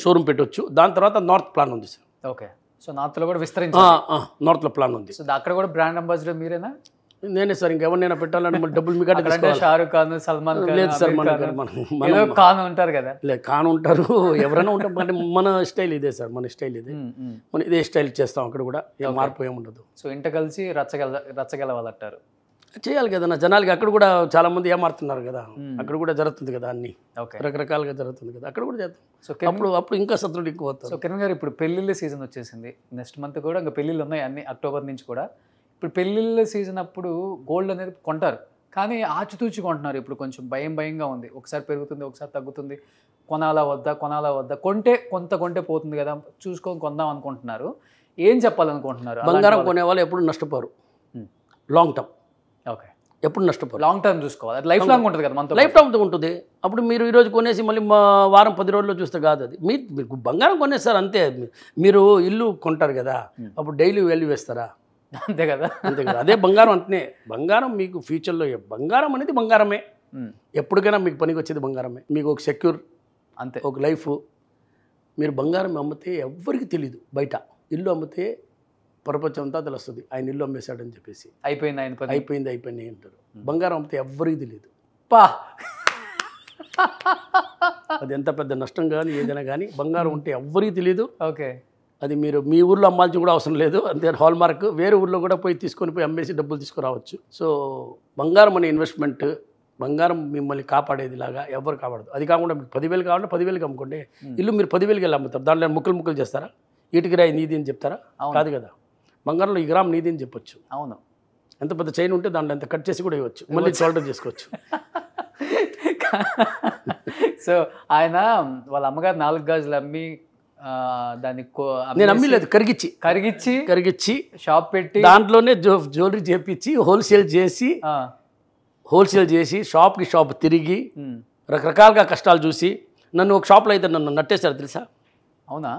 షోరూమ్ పెట్టవచ్చు. దాని తర్వాత నార్త్ ప్లాన్ ఉంది సార్. ఓకే, సో నార్త్లో కూడా విస్తరించాలి. నార్త్లో ప్లాన్ ఉంది. సో అక్కడ కూడా బ్రాండ్ అంబాసిడర్ మీరేనా? నేనే సార్ ఇంకెవరినైనా పెట్టాలని మళ్ళీ డబ్బులు మీ కాడ అంటే షారుఖ్ ఖాన్, సల్మాన్ ఖాన్, లేదు సార్, అమీర్ మన ఖాన్, ఏదో ఖాన్ ఉంటారు కదా. లేదు ఖాన్ ఉంటారు, ఎవరైనా ఉంటాం. అంటే మన స్టైల్ ఇదే సార్, మన స్టైల్ ఇదే, మనం ఇదే స్టైల్ చేస్తాం. అక్కడ కూడా ఏం మార్పు ఏముండదు. సో ఇంట కలిసి రచ్చగలవాలంటారు. చేయాలి కదా నా జనాలకి. అక్కడ కూడా చాలా మంది ఏమారుతున్నారు కదా, అక్కడ కూడా జరుగుతుంది కదా, అన్ని రకరకాలుగా జరుగుతుంది కదా, అక్కడ కూడా చేద్దాం. సో అప్పుడు ఇంకా సత్రుడు ఎక్కువ అవుతుంది. సో కిరణ్ గారు, ఇప్పుడు పెళ్ళిళ్ళ సీజన్ వచ్చేసింది. నెక్స్ట్ మంత్ కూడా ఇంకా పెళ్ళిళ్ళు ఉన్నాయి అన్ని, అక్టోబర్ నుంచి కూడా. ఇప్పుడు పెళ్ళిళ్ళ సీజన్ అప్పుడు గోల్డ్ అనేది కొంటారు, కానీ ఆచితూచి కొంటున్నారు. ఇప్పుడు కొంచెం భయంగా ఉంది. ఒకసారి పెరుగుతుంది, ఒకసారి తగ్గుతుంది. కొనాలా వద్దా, కొంటే పోతుంది కదా, చూసుకొని కొందాం అనుకుంటున్నారు. ఏం చెప్పాలనుకుంటున్నారు? బంగారం కొనే వాళ్ళు ఎప్పుడు నష్టపోరు, లాంగ్ టర్మ్. ఓకే, ఎప్పుడు నష్టపోరు, లాంగ్ టర్మ్ చూసుకోవాలి. లైఫ్ లాంగ్ ఉంటుంది కదా, మనతో లైఫ్ టైమ్ ఉంటుంది. అప్పుడు మీరు ఈరోజు కొనేసి మళ్ళీ వారం 10 రోజుల్లో చూస్తే కాదు అది. మీరు బంగారం కొనేస్తారు అంతే. మీరు ఇల్లు కొంటారు కదా, అప్పుడు డైలీ వాల్యూ వేస్తారా? అంతే కదా. అదే బంగారం అంటేనే. బంగారం మీకు ఫ్యూచర్లో, బంగారం అనేది బంగారమే, ఎప్పటికైనా మీకు పనికి వచ్చేది బంగారమే. మీకు ఒక సెక్యూర్ అంతే, ఒక లైఫ్. మీరు బంగారం అమ్మితే ఎవ్వరికి తెలియదు. బయట ఇల్లు అమ్మితే ప్రపంచం అంతా తెలుస్తుంది, ఆయన ఇల్లు అమ్మేశాడని చెప్పేసి. అయిపోయింది అంటారు. బంగారం అమ్మితే ఎవ్వరికి తెలియదు. అది ఎంత పెద్ద నష్టం కానీ ఏదైనా కానీ, బంగారం ఉంటే ఎవ్వరికి తెలియదు. ఓకే, అది మీరు మీ ఊర్లో అమ్మాల్సి కూడా అవసరం లేదు. అంతే, హాల్ మార్క్ వేరే ఊర్లో కూడా పోయి అమ్మేసి డబ్బులు తీసుకురావచ్చు. సో బంగారం అనే ఇన్వెస్ట్మెంట్, బంగారం మిమ్మల్ని కాపాడేది లాగా ఎవరు కాపాడదు. అది కాకుండా మీకు 10,000 కావాలంటే 10,000కి అమ్ముకోండి. ఇల్లు మీరు 10,000కి వెళ్ళి అమ్ముతారు, దాంట్లో ముక్కలు చేస్తారా? ఈటికి రాయి నీది అని చెప్తారా? కాదు కదా. బంగారంలో ఈ గ్రామ్ నీది అని చెప్పొచ్చు. అవును, ఎంత పెద్ద చైన్ ఉంటే దాంట్లో ఎంత కట్ చేసి కూడా ఇవ్వచ్చు, మళ్ళీ షోల్డర్ చేసుకోవచ్చు. సో ఆయన వాళ్ళ అమ్మగారు 4 గాజులు అమ్మి దాన్ని నేను అమ్మిలేదు, కరిగిచ్చి షాప్ పెట్టి దాంట్లోనే జ్యువెలరీ చేపించి హోల్సేల్ చేసి షాప్ తిరిగి రకరకాలుగా కష్టాలు చూసి నన్ను ఒక షాప్లో అయితే నన్ను నట్టేశారు తెలుసా. అవునా?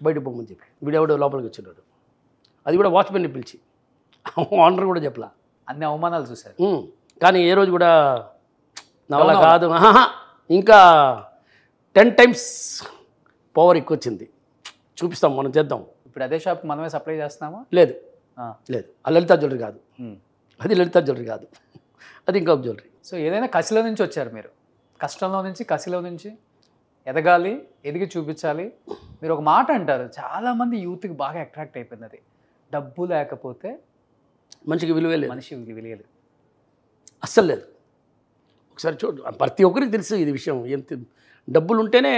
బయట పోమని చెప్పి వీడెవడో లోపలికి వచ్చినాడు. అది కూడా వాచ్మెన్ని పిలిచి, ఓనర్ కూడా చెప్పలా. అన్ని అవమానాలు చూశారు. కానీ ఏ రోజు కూడా నా వల్ల కాదు, ఇంకా 10 times పవర్ ఎక్కువ వచ్చింది, చూపిస్తాం, మనం చేద్దాం. ఇప్పుడు అదే షాప్ మనమే సప్లై చేస్తున్నామా? లేదు, ఆ లలిత జ్యువెలరీ కాదు, అది లలిత జ్యువెలరీ కాదు, అది ఇంకొక జ్యువెలరీ. సో ఏదైనా కసిలో నుంచి వచ్చారు మీరు, కష్టంలో నుంచి, కసిలో నుంచి ఎదగాలి, ఎదిగి చూపించాలి. మీరు ఒక మాట అంటారు, చాలామంది యూత్కి బాగా అట్రాక్ట్ అయిపోయింది, అది డబ్బు లేకపోతే మనిషికి విలువే లేదు. మనిషికి విలువ లేదు, అస్సలు లేదు. ఒకసారి చూడు, ప్రతి ఒక్కరికి తెలుసు ఇది విషయం. ఎంత డబ్బులు ఉంటేనే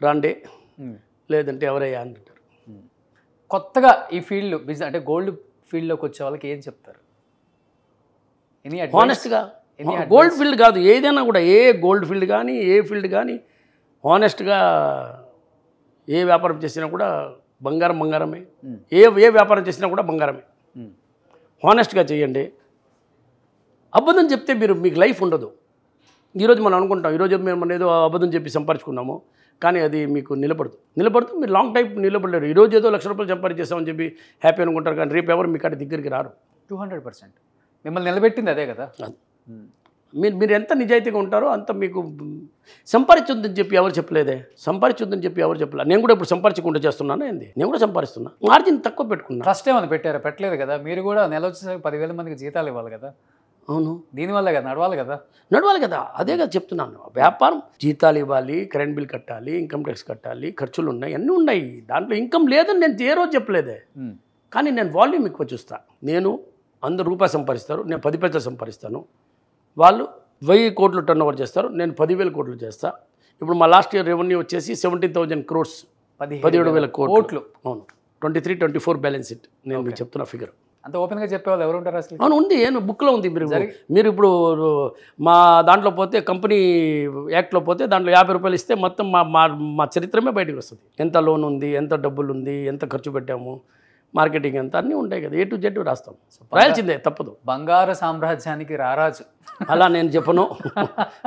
రాండే, లేదంటే ఎవరయ్యా అని అంటారు. కొత్తగా ఈ ఫీల్డ్ బిజినెస్ అంటే గోల్డ్ ఫీల్డ్లోకి వచ్చే వాళ్ళకి ఏం చెప్తారు? హానెస్ట్గా, గోల్డ్ ఫీల్డ్ కాదు ఏదైనా కూడా, ఏ గోల్డ్ ఫీల్డ్ కానీ ఏ ఫీల్డ్ కానీ హానెస్ట్గా ఏ వ్యాపారం చేసినా కూడా బంగారమే. ఏ వ్యాపారం చేసినా కూడా బంగారమే. హానెస్ట్గా చేయండి. అబద్ధం చెప్తే మీకు లైఫ్ ఉండదు. ఈరోజు మనం అనుకుంటాం, ఈరోజు మనం ఏదో అబద్ధం చెప్పి సంపాదించుకున్నాము, కానీ అది మీకు నిలబడుతూ మీరు లాంగ్ టైం నిలబడలేరు. ఈరోజు ఏదో ₹1,00,000 సంపాదించేస్తామని చెప్పి హ్యాపీ అనుకుంటారు, కానీ రేపు ఎవరు మీ కాడ దగ్గరికి రారు. 200% మిమ్మల్ని నిలబెట్టింది అదే కదా. మీరు ఎంత నిజాయితీగా ఉంటారో అంత మీకు సంపాదించుందని చెప్పి ఎవరు చెప్పలేదే. నేను కూడా ఇప్పుడు సంపాదించకుండా చేస్తున్నాను ఏంది, నేను కూడా సంపాదిస్తున్నా, మార్జిన్ తక్కువ పెట్టుకున్నా. ట్రస్ట్ ఏమైనా పెట్టారా? పెట్టలేదు కదా. మీరు కూడా నెల వచ్చేసరికి 10,000 మందికి జీతాలు ఇవ్వాలి కదా. అవును, దీనివల్ల కదా నడవాలి కదా. అదే కదా చెప్తున్నాను. వ్యాపారం జీతాలు ఇవ్వాలి, కరెంట్ బిల్ కట్టాలి, ఇన్కమ్ ట్యాక్స్ కట్టాలి, ఖర్చులు ఉన్నాయి, అన్నీ ఉన్నాయి. దాంట్లో ఇన్కమ్ లేదని నేను ఏ రోజు చెప్పలేదే. కానీ నేను వాల్యూమ్ ఎక్కువ చూస్తా. నేను ₹100 సంపాదిస్తారు, నేను 10 పైసలు సంపాదిస్తాను. వాళ్ళు 1000 కోట్లు టర్న్ ఓవర్ చేస్తారు, నేను 10,000 కోట్లు చేస్తా. ఇప్పుడు మా లాస్ట్ ఇయర్ రెవెన్యూ వచ్చేసి 17,000 crores, 17,000 కోట్లు. అవును, 23-24 బ్యాలెన్స్ షీట్. నేను మీకు చెప్తున్న ఫిగర్. అంత ఓపెన్గా చెప్పేవాళ్ళు ఎవరు ఉంటారు అసలు? అవును, ఉంది, బుక్లో ఉంది. మీరు ఇప్పుడు మా దాంట్లో పోతే, కంపెనీ యాక్ట్లో పోతే దాంట్లో ₹50 ఇస్తే మొత్తం మా చరిత్రమే బయటకు వస్తుంది. ఎంత లోన్ ఉంది, ఎంత డబ్బులు ఉంది, ఎంత ఖర్చు పెట్టాము, మార్కెటింగ్ ఎంత, అన్నీ ఉంటాయి కదా. A to Z రాస్తాం, రాయాల్సిందే, తప్పదు. బంగారు సామ్రాజ్యానికి రారాజు అలా నేను చెప్పను,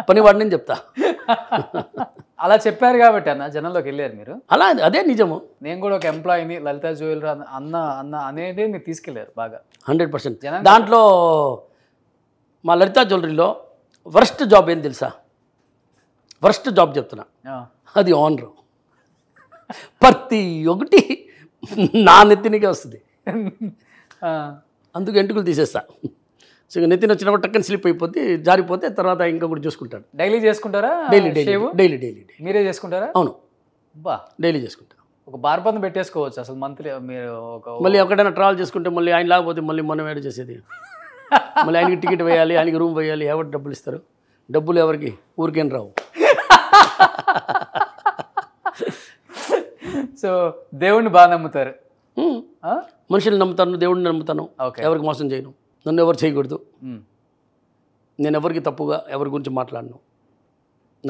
పనివాడిని నేను చెప్తా. అలా చెప్పారు కాబట్టి అన్న జనంలోకి వెళ్ళారు మీరు. అలా అదే నిజము. నేను కూడా ఒక ఎంప్లాయీని, లలిత జ్యువెలరీ అన్న అనేది మీరు తీసుకెళ్లారు బాగా. 100%. దాంట్లో మా లలిత జ్యువెలరీలో వర్స్ట్ జాబ్ ఏం తెలుసా? వర్స్ట్ జాబ్ చెప్తున్నా, అది ఓనరు. ప్రతి ఒక్కటి నా నెత్తినికే వస్తుంది. అందుకు ఎంటుకలు తీసేస్తా. సో ఇక నెత్తిన వచ్చినప్పుడు టక్కని స్లిప్ అయిపోతే జారిపోతే తర్వాత ఇంకొకటి చూసుకుంటాడు. డైలీ చేసుకుంటారా? డైలీ మీరే చేసుకుంటారా? అవును, బా డైలీ చేసుకుంటా. ఒక బార్బంద్ పెట్టేసుకోవచ్చు అసలు మంత్లీ మీరు. మళ్ళీ ఎక్కడైనా ట్రావెల్ చేసుకుంటే మళ్ళీ ఆయన లేకపోతే మళ్ళీ మనం ఏడు చేసేది. మళ్ళీ ఆయనకి టికెట్ వేయాలి, ఆయనకి రూమ్ వేయాలి. ఎవరు డబ్బులు ఇస్తారు? డబ్బులు ఎవరికి? ఊరికేం రావు. సో దేవుణ్ణి బాగా నమ్ముతారు? మనుషులు నమ్ముతాను, దేవుడిని నమ్ముతాను. ఎవరికి మోసం చేయను, నన్ను ఎవరు చేయకూడదు. నేను ఎవరికి తప్పుగా ఎవరి గురించి మాట్లాడను.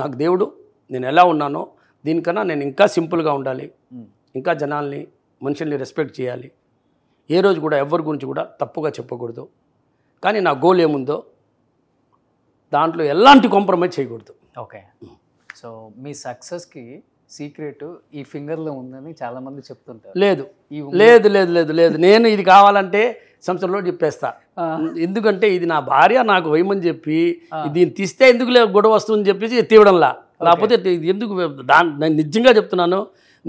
నాకు దేవుడు, నేను ఎలా ఉన్నానో దీనికన్నా నేను ఇంకా సింపుల్గా ఉండాలి, ఇంకా జనాల్ని మనుషుల్ని రెస్పెక్ట్ చేయాలి. ఏ రోజు కూడా ఎవరి గురించి కూడా తప్పుగా చెప్పకూడదు. కానీ నా గోల్ ఏముందో దాంట్లో ఎలాంటి కాంప్రమైజ్ చేయకూడదు. ఓకే. సో మీ సక్సెస్కి సీక్రెట్ ఈ ఫింగర్లో ఉందని చాలామంది చెప్తుంటారు. లేదు లేదు లేదు లేదు లేదు నేను ఇది కావాలంటే సంవత్సరంలో చెప్పేస్తా. ఎందుకంటే ఇది నా భార్య నాకు వేయమని చెప్పి దీన్ని తీస్తే ఎందుకు గొడవ వస్తుందని చెప్పేసి తీయడంలా. లేకపోతే ఇది ఎందుకు నేను నిజంగా చెప్తున్నాను.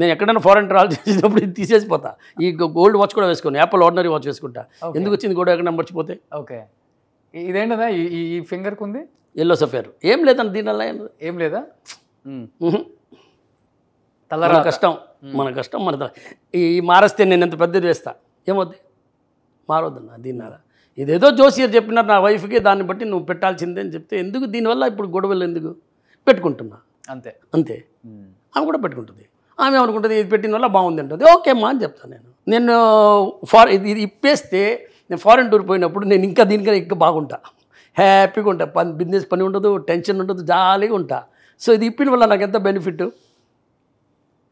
నేను ఎక్కడైనా ఫారెన్ ట్రావెల్ చేసినప్పుడు ఇది తీసేసిపోతా. ఈ గోల్డ్ వాచ్ కూడా వేసుకోను, యాపిల్ ఆర్డినరీ వాచ్ వేసుకుంటా. ఎందుకు వచ్చింది గొడవ ఎక్కడ మర్చిపోతే. ఓకే. ఇదేంటదా ఈ ఫింగర్కి ఉంది ఎల్లో సఫేర్? ఏం లేదండి దీనివల్ల ఏం లేదా. మన కష్టం మన ఈ మారేస్తే నేను ఎంత పెద్దది వేస్తా, ఏమవుద్ది? మారవద్దన్నా దీనివల్ల. ఇదేదో జోసియర్ చెప్పినారు నా వైఫ్కి, దాన్ని బట్టి నువ్వు పెట్టాల్సిందే అని చెప్తే ఎందుకు దీనివల్ల ఇప్పుడు గొడవలు ఎందుకు? పెట్టుకుంటున్నా అంతే అంతే. ఆమె కూడా పెట్టుకుంటుంది. ఆమె అనుకుంటుంది ఇది పెట్టిన వల్ల బాగుంది అంటుంది. ఓకే అమ్మా అని చెప్తాను. నేను ఇది ఇప్పేస్తే నేను ఫారెన్ టూర్ పోయినప్పుడు నేను ఇంకా దీనికన్నా ఇంకా బాగుంటా, హ్యాపీగా ఉంటా. బిజినెస్ పని ఉండదు, టెన్షన్ ఉండదు, జాలీగా ఉంటా. సో ఇది ఇప్పిన వల్ల నాకు ఎంత బెనిఫిట్.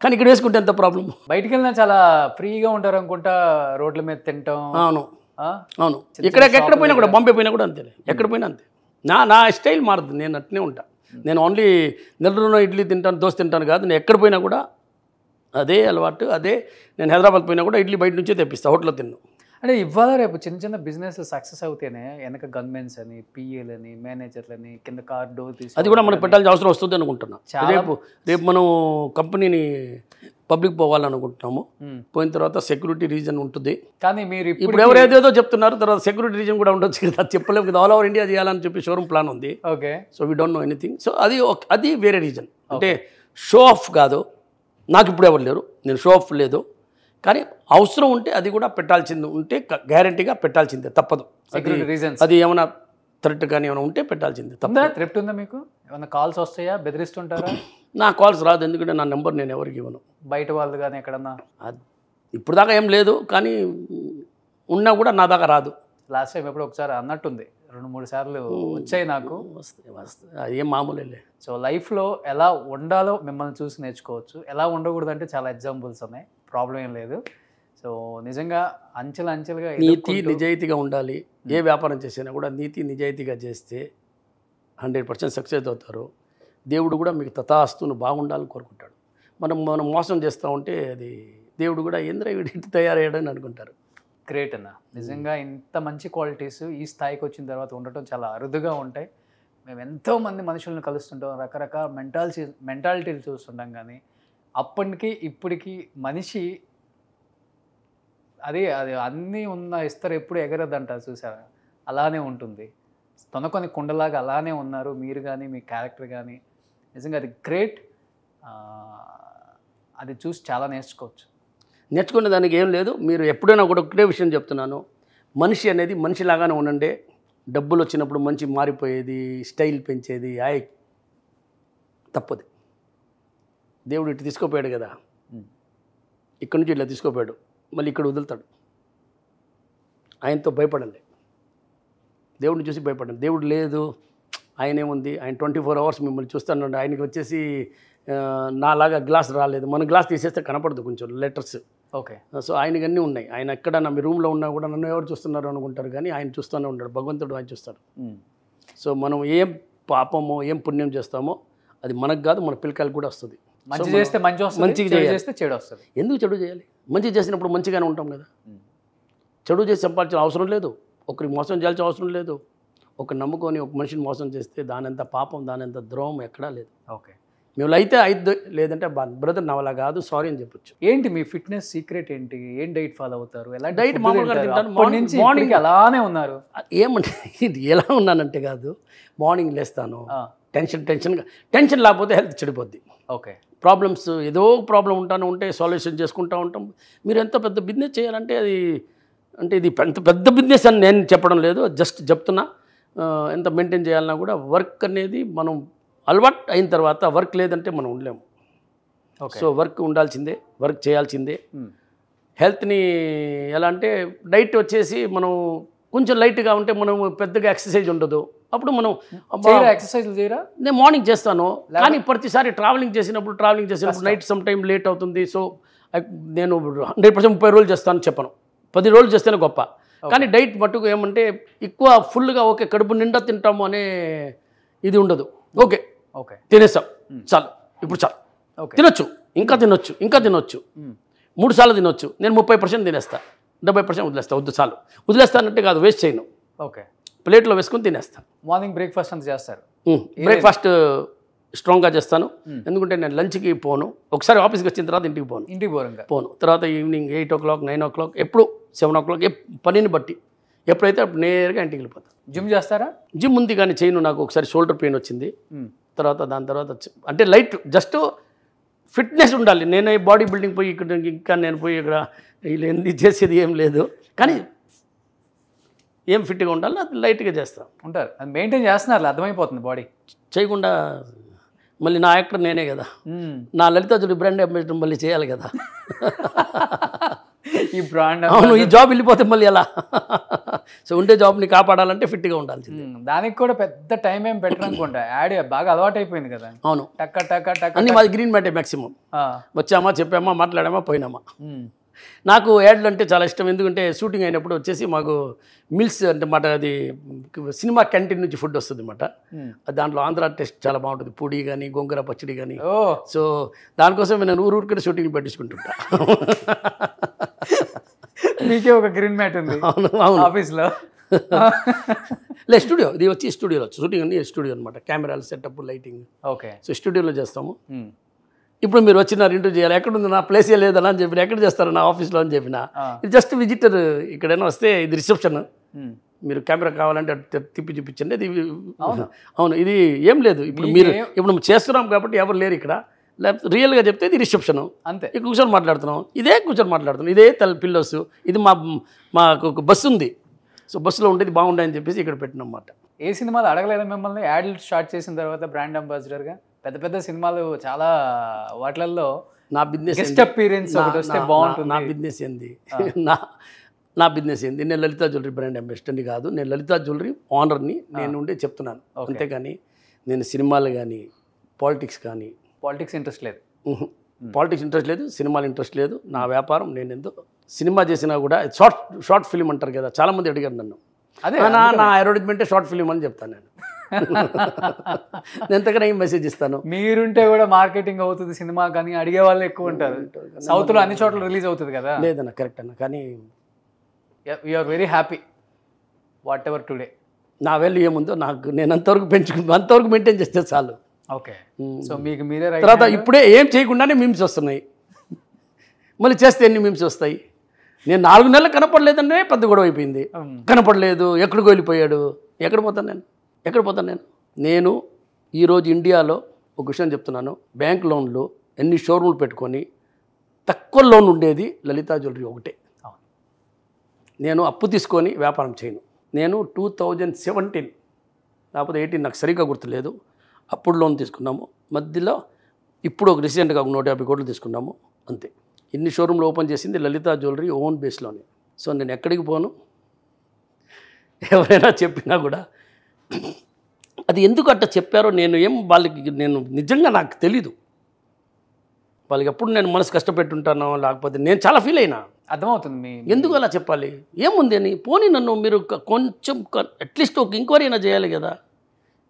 కానీ ఇక్కడ వేసుకుంటే ఎంత ప్రాబ్లం. బయటికి వెళ్ళినా చాలా ఫ్రీగా ఉంటారు అనుకుంటా, రోడ్ల మీద తింటాం. అవును అవును. ఎక్కడ పోయినా కూడా, బాంబే పోయినా కూడా అంతే, ఎక్కడ పోయినా అంతే. నా స్టైల్ మారదు, నేను అట్నే ఉంటా. నేను ఓన్లీ నెల్లూరులో ఇడ్లీ తింటాను, దోశ తింటాను కాదు. నేను ఎక్కడ పోయినా కూడా అదే అలవాటు. అదే నేను హైదరాబాద్ పోయినా కూడా ఇడ్లీ బయట నుంచే తెప్పిస్తా, హోటల్లో తిన్నాను. అంటే ఇవాళ రేపు చిన్న చిన్న బిజినెస్ సక్సెస్ అవుతేనే వెనక గన్మెన్స్ అని, పిఏలని, మేనేజర్లని, కింద కార్ డోర్ తీసి అది కూడా మనకు పెట్టాల్సిన అవసరం వస్తుంది అనుకుంటున్నా. రేపు మనం కంపెనీని పబ్లిక్ పోవాలనుకుంటున్నాము. పోయిన తర్వాత సెక్యూరిటీ రీజన్ ఉంటుంది. కానీ మీరు ఇప్పుడు ఎవరేదేదో చెప్తున్నారు, తర్వాత సెక్యూరిటీ రీజన్ కూడా ఉండొచ్చు కదా, చెప్పలేము కదా. ఆల్ ఓవర్ ఇండియా చేయాలని చెప్పి షోరూమ్ ప్లాన్ ఉంది. Okay. So we don't know anything. So అది వేరే రీజన్. అంటే షో ఆఫ్ కాదు, నాకు ఇప్పుడు ఎవరు లేరు, నేను షో ఆఫ్ లేదు. కానీ అవసరం ఉంటే అది కూడా పెట్టాల్సింది ఉంటే గ్యారంటీగా పెట్టాల్సిందే, తప్పదు. అది ఏమైనా థ్రెట్ కానీ ఏమైనా ఉంటే పెట్టాల్సిందే. థ్రెట్ ఉందా మీకు? ఏమైనా కాల్స్ వస్తాయా? బెదిరిస్తుంటారా? నా కాల్స్ రాదు, ఎందుకంటే నా నెంబర్ నేను ఎవరికి ఇవ్వను. బయట వాళ్ళు కానీ ఎక్కడన్నా? ఇప్పుడు దాకా ఏం లేదు, కానీ ఉన్నా కూడా నా దాకా రాదు. లాస్ట్ టైం ఎప్పుడు ఒకసారి అన్నట్టుంది, 2-3 సార్లు వచ్చాయి నాకు. అది ఏం మామూలే. సో లైఫ్లో ఎలా ఉండాలో మిమ్మల్ని చూసి నేర్చుకోవచ్చు. ఎలా ఉండకూడదు అంటే చాలా ఎగ్జాంపుల్స్ ఉన్నాయి, ప్రాబ్లం ఏం లేదు. సో నిజంగా అంచెలుగా నీతి నిజాయితీగా ఉండాలి. ఏ వ్యాపారం చేసినా కూడా నీతి నిజాయితీగా చేస్తే 100% సక్సెస్ అవుతారు. దేవుడు కూడా మీకు తథాస్తును బాగుండాలని కోరుకుంటాడు. మనం మోసం చేస్తూ ఉంటే అది దేవుడు కూడా ఏంద్ర వీడి తయారయ్యాడని అనుకుంటారు. గ్రేట్ అన్న, నిజంగా ఇంత మంచి క్వాలిటీస్ ఈ స్థాయికి వచ్చిన తర్వాత ఉండటం చాలా అరుదుగా ఉంటాయి. మేము ఎంతోమంది మనుషులను కలుస్తుంటాం, రకరకాల మెంటాలిటీలు చూస్తుంటాం. కానీ అప్పటికి ఇప్పటికి మనిషి అది అన్నీ ఉన్న ఇస్తారు ఎప్పుడు ఎగరద్దంటారు చూసారా, అలానే ఉంటుంది. తొనకొని కుండలాగా అలానే ఉన్నారు మీరు కానీ మీ క్యారెక్టర్ కానీ. నిజంగా అది గ్రేట్. అది చూసి చాలా నేర్చుకోవచ్చు. నేర్చుకునే దానికి ఏం లేదు. మీరు ఎప్పుడైనా కూడా ఒకటే విషయం చెప్తున్నాను, మనిషి అనేది మనిషిలాగానే ఉండండి. డబ్బులు వచ్చినప్పుడు మంచి మారిపోయేది, స్టైల్ పెంచేది తప్పదు. దేవుడు ఇటు తీసుకోపోయాడు కదా, ఇక్కడ నుంచి ఇట్లా తీసుకోపోయాడు, మళ్ళీ ఇక్కడ వదులుతాడు. ఆయనతో భయపడండి, దేవుడిని చూసి భయపడండి. దేవుడు లేదు, ఆయన ఏముంది, ఆయన 24 hours మిమ్మల్ని చూస్తాను. ఆయనకి వచ్చేసి నాలాగా గ్లాస్ రాలేదు, మన గ్లాస్ తీసేస్తే కనపడదు కొంచెం లెటర్స్. ఓకే. సో ఆయనకి అన్నీ ఉన్నాయి. ఆయన ఎక్కడన్నా మీ రూమ్లో ఉన్నా కూడా నన్ను ఎవరు చూస్తున్నారు అనుకుంటారు, కానీ ఆయన చూస్తూనే ఉంటాడు. భగవంతుడు ఆయన చూస్తాడు. సో మనం ఏం పాపమో ఏం పుణ్యం చేస్తామో అది మనకు కాదు, మన పిల్లకాయలకు కూడా వస్తుంది. మంచి చేస్తే మంచిగా చేస్తే చెడు వస్తుంది. ఎందుకు చెడు చేయాలి? మంచి చేసినప్పుడు మంచిగానే ఉంటాం కదా. చెడు చేసి సంపాదించిన అవసరం లేదు, ఒకరికి మోసం చేయాల్సిన అవసరం లేదు. ఒక నమ్ముకొని ఒక మనిషిని మోసం చేస్తే దానంత పాపం, దానంత ద్రోహం ఎక్కడా లేదు. ఓకే. మేము అయితే అయితే లేదంటే బ్రదర్ నా వల్ల కాదు సారీ అని చెప్పొచ్చు. ఏంటి మీ ఫిట్నెస్ సీక్రెట్ ఏంటి? ఏం డైట్ ఫాలో అవుతారు? ఎలాంటి డైట్ food మామూలుగా తింటారు? తింటాను. అప్పటి నుంచి ఇప్పటికి అలానే ఉన్నారు. ఏమంటే ఇది ఎలా ఉన్నానంటే కాదు, మార్నింగ్ లేస్తాను టెన్షన్ లేకపోతే హెల్త్ చెడిపోద్ది. ఓకే. ప్రాబ్లమ్స్ ఏదో ప్రాబ్లం ఉంటే సాల్యూషన్ చేసుకుంటూ ఉంటాం. మీరు ఎంత పెద్ద బిజినెస్ చేయాలంటే అది అంటే ఇది ఎంత పెద్ద బిజినెస్ అని నేను చెప్పడం లేదు, జస్ట్ చెప్తున్నా. ఎంత మెయింటైన్ చేయాలన్నా కూడా వర్క్ అనేది మనం అలవాటు అయిన తర్వాత వర్క్ లేదంటే మనం ఉండలేము. సో వర్క్ ఉండాల్సిందే, వర్క్ చేయాల్సిందే. హెల్త్ని ఎలా అంటే డైట్ వచ్చేసి మనం కొంచెం లైట్గా ఉంటే మనం పెద్దగా ఎక్సర్సైజ్ ఉండదు. అప్పుడు మనం ఎక్సర్సైజ్ చేయరా? నేను మార్నింగ్ చేస్తాను, కానీ ప్రతిసారి ట్రావెలింగ్ చేసినప్పుడు నైట్ సమ్ టైం లేట్ అవుతుంది. సో నేను 100% 30 రోజులు చేస్తాను చెప్పను, 10 రోజులు చేస్తేనే గొప్ప. కానీ డైట్ మట్టుకు ఏమంటే ఎక్కువ ఫుల్గా ఓకే కడుపు నిండా తింటాము అనే ఇది ఉండదు. ఓకే తినేస్తాం చాలు, ఇప్పుడు చాలు, తినొచ్చు, ఇంకా తినొచ్చు 3 సార్లు తినొచ్చు. నేను 30% తినేస్తా, 70% వదిలేస్తా. చాలు వదిలేస్తానంటే కాదు, వేస్ట్ చేయను. ఓకే. ప్లేట్లో వేసుకొని తినేస్తాను. మార్నింగ్ బ్రేక్ఫాస్ట్ అంతా చేస్తారు? బ్రేక్ఫాస్ట్ స్ట్రాంగ్గా చేస్తాను, ఎందుకంటే నేను లంచ్కి పోను. ఒకసారి ఆఫీస్కి వచ్చిన తర్వాత ఇంటికి పోను. తర్వాత ఈవినింగ్ 8 o'clock 9 o'clock ఎప్పుడు 7 o'clock పనిని బట్టి ఎప్పుడైతే అప్పుడు నేరుగా ఇంటికి వెళ్ళిపోతాను. జిమ్ చేస్తారా? జిమ్ ఉంది కానీ చేయను. నాకు ఒకసారి షోల్డర్ పెయిన్ వచ్చింది. తర్వాత దాని తర్వాత అంటే లైట్ జస్ట్ ఫిట్నెస్ ఉండాలి. నేనే బాడీ బిల్డింగ్ పోయి ఇక్కడ ఇంకా నేను పోయి ఇక్కడ వీళ్ళు ఎందుకు చేసేది ఏం లేదు, కానీ ఏం ఫిట్గా ఉండాలి అది లైట్గా చేస్తాను. ఉంటారు, అది మెయింటైన్ చేస్తున్నారు, అర్థమైపోతుంది. బాడీ చేయకుండా మళ్ళీ నా యాక్టర్ నేనే కదా, నా లలితా జ్యువెలరీ బ్రాండ్ అంబాసిడర్ మళ్ళీ చేయాలి కదా. ఈ బ్రాండ్ అవును, ఈ జాబ్ వెళ్ళిపోతే మళ్ళీ ఎలా? సో ఉండే జాబ్ని కాపాడాలంటే ఫిట్గా ఉండాలి. దానికి కూడా పెద్ద టైం ఏం పెట్టరు అనుకుంటా, యాడ్ బాగా అలవాటు అయిపోయింది కదా. అవును, టక్క టక్క టక్క అన్ని మాది గ్రీన్ మ్యాటే మ్యాక్సిమం. వచ్చామా, చెప్పామా, మాట్లాడామా, పోయినామా. నాకు యాడ్లు అంటే చాలా ఇష్టం, ఎందుకంటే షూటింగ్ అయినప్పుడు వచ్చేసి మాకు మిల్స్ అంటే మాట అది సినిమా క్యాంటీన్ నుంచి ఫుడ్ వస్తుంది అన్నమాట. దాంట్లో ఆంధ్ర టేస్ట్ చాలా బాగుంటుంది, పూడి కానీ గోంగూర పచ్చడి కానీ. సో దానికోసం నేను ఊరికనే షూటింగ్ పెట్టించుకుంటుంటా. మీకే ఒక గ్రీన్ మ్యాట్ ఉంది ఆఫీస్లో? లేదు, స్టూడియో ఇది వచ్చి స్టూడియోలో షూటింగ్ అన్ని స్టూడియో అనమాట. కెమెరాలు సెటప్ లైటింగ్. ఓకే. సో స్టూడియోలో చేస్తాము. ఇప్పుడు మీరు వచ్చినారు ఇంటర్వ్యూ చేయాలి, ఎక్కడుంది నా ప్లేసే లేదని అని చెప్పిన, ఎక్కడ చేస్తారు నా ఆఫీస్లో అని చెప్పిన. ఇది జస్ట్ విజిటర్, ఇక్కడైనా వస్తే ఇది రిసెప్షన్, మీరు కెమెరా కావాలంటే తిప్పి చూపించండి. ఇది అవును, ఇది ఏం లేదు. ఇప్పుడు చేస్తున్నాం కాబట్టి ఎవరు లేరు ఇక్కడ. లేకపోతే రియల్గా చెప్తే ఇది రిసెప్షన్ అంతే. కూర్చొని మాట్లాడుతున్నాం, ఇదే పిల్లోస్. ఇది మాకు ఒక బస్సు ఉంది, సో బస్సులో ఉండేది బాగుండాయని చెప్పేసి ఇక్కడ పెట్టినమాట. ఏ సినిమాలు అడగలేదా మిమ్మల్ని యాడ్లు స్టార్ట్ చేసిన తర్వాత బ్రాండ్ అంబాసిడర్గా? పెద్ద సినిమాలు చాలా వాటిల్లో నా బిజినెస్ గెస్ట్ అపీరెన్స్ ఒకటి వస్తే బాగుంటుంది. నా బిజినెస్ ఏంది నా బిజినెస్ ఏంది? నేను లలితా జ్యువెలరీ బ్రాండ్ అంబాసిడర్ని కాదు, నేను లలితా జ్యువెలరీ ఓనర్ని నేను ఉండే చెప్తున్నాను. అంతేగాని నేను సినిమాలు కానీ పాలిటిక్స్ ఇంట్రెస్ట్ లేదు, సినిమాలు ఇంట్రెస్ట్ లేదు. నా వ్యాపారం, నేను ఎందుకు సినిమా చేసినా కూడా షార్ట్ ఫిలిం అంటారు కదా, చాలామంది అడిగారు నన్ను. అదే నా అడ్వర్టైజ్మెంటే షార్ట్ ఫిలిం అని చెప్తాను నేను. నేను ఎంతకన్నా ఏం మెసేజ్ ఇస్తాను. మీరుంటే కూడా మార్కెటింగ్ అవుతుంది సినిమా, కానీ అడిగే వాళ్ళు ఎక్కువ ఉంటారు. సౌత్లో అన్ని చోట్ల రిలీజ్ అవుతుంది కదా. లేదన్న, కరెక్ట్ అన్న, కానీ you're very happy whatever today. నా వాల్యూ ఏముందో నాకు నేను అంతవరకు మెయింటైన్ చేస్తే చాలు. ఓకే. సో మీకు మీరే తర్వాత ఇప్పుడే ఏం చేయకుండానే మీమ్స్ వస్తున్నాయి, మళ్ళీ చేస్తే ఎన్ని మీమ్స్ వస్తాయి. నేను 4 నెలలు కనపడలేదంటే పెద్ద గొడవ అయిపోయింది. కనపడలేదు, ఎక్కడికి వెళ్ళిపోయాడు, ఎక్కడ పోతాను నేను ఈరోజు ఇండియాలో ఒక విషయం చెప్తున్నాను. బ్యాంక్ లోన్లు ఎన్ని షోరూమ్లు పెట్టుకొని తక్కువ లోన్ ఉండేది లలితా జ్యువెలరీ ఒకటే. నేను అప్పు తీసుకొని వ్యాపారం చేయను. నేను 2017 లేకపోతే 18 నాకు సరిగ్గా గుర్తులేదు, అప్పుడు లోన్ తీసుకున్నాము. మధ్యలో ఇప్పుడు ఒక రీసెంట్గా ఒక 150 కోట్లు తీసుకున్నాము, అంతే. ఇన్ని షోరూమ్లు ఓపెన్ చేసింది లలితా జ్యువెలరీ ఓన్ బేస్లోనే. సో నేను ఎక్కడికి పోను, ఎవరైనా చెప్పినా కూడా అది ఎందుకు అట్లా చెప్పారో నేను నిజంగా నాకు తెలీదు. వాళ్ళకి ఎప్పుడు నేను మనసు కష్టపెట్టుంటానో లేకపోతే నేను చాలా ఫీల్ అయినా. అర్థమవుతుంది ఎందుకు అలా చెప్పాలి, ఏముంది అని. పోనీ నన్ను మీరు కొంచెం అట్లీస్ట్ ఒక ఎంక్వైరీ అయినా చేయాలి కదా.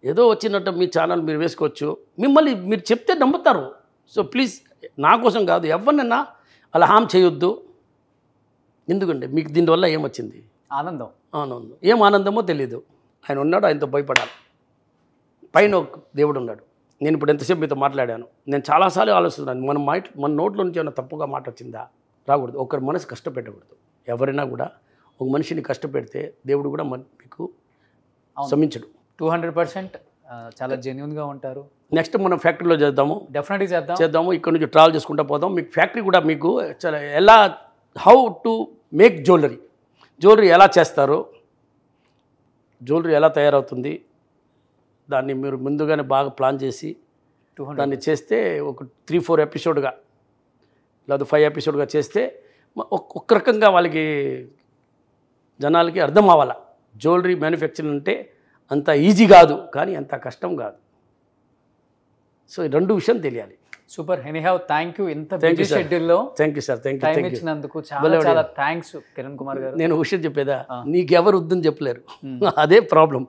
ఏదో వచ్చినట్టు మీ ఛానల్ మీరు వేసుకోవచ్చు, మిమ్మల్ని మీరు చెప్తే నమ్ముతారు. సో ప్లీజ్ నా కోసం కాదు, ఎవరినైనా అలా హామ్ చేయొద్దు. ఎందుకంటే మీకు దీనివల్ల ఏమొచ్చింది? ఆనందం. ఏం ఆనందమో తెలీదు. ఆయన ఉన్నాడు, ఆయనతో భయపడాలి. పైన ఒక దేవుడు ఉన్నాడు, నేను ఇప్పుడు ఎంతసేపు మీతో మాట్లాడాను, నేను చాలాసార్లు ఆలోచిస్తున్నాను, మన నోట్లో నుంచి ఏమైనా తప్పుగా మాట వచ్చిందా? రాకూడదు. ఒకరి మనసు కష్టపెట్టకూడదు. ఎవరైనా కూడా ఒక మనిషిని కష్టపెడితే దేవుడు కూడా మీకు క్షమించడు. 200% చాలా జెన్యున్గా ఉంటారు. నెక్స్ట్ మనం ఫ్యాక్టరీలో డెఫినెట్గా చేద్దాము. ఇక్కడ నుంచి ట్రావెల్ చేసుకుంటూ పోదాం. మీకు ఫ్యాక్టరీ కూడా మీకు చాలా ఎలా హౌ టు మేక్ జ్యువెలరీ ఎలా చేస్తారు, జ్యువెలరీ ఎలా తయారవుతుంది, దాన్ని మీరు ముందుగానే బాగా ప్లాన్ చేసి దాన్ని చేస్తే ఒక 3-4 ఎపిసోడ్గా లేదా 5 ఎపిసోడ్గా చేస్తే ఒక్క రకంగా వాళ్ళకి జనాలకి అర్థం అవ్వాలా. జ్యువెలరీ మ్యానుఫ్యాక్చరింగ్ అంటే అంత ఈజీ కాదు, కానీ అంత కష్టం కాదు. సో ఈ 2 విషయం తెలియాలి. సూపర్. Anyhow thank you. ఇంత బిజీ షెడ్యూల్లో థ్యాంక్ యూ సార్. టైం ఇచ్చినందుకు చాలా థ్యాంక్స్ కిరణ్ కుమార్ గారు. నేను విషయం చెప్పేదా, నీకెవరు వద్దని చెప్పలేరు, అదే problem.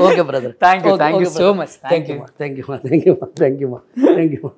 Okay brother, thank you so much. Thank you.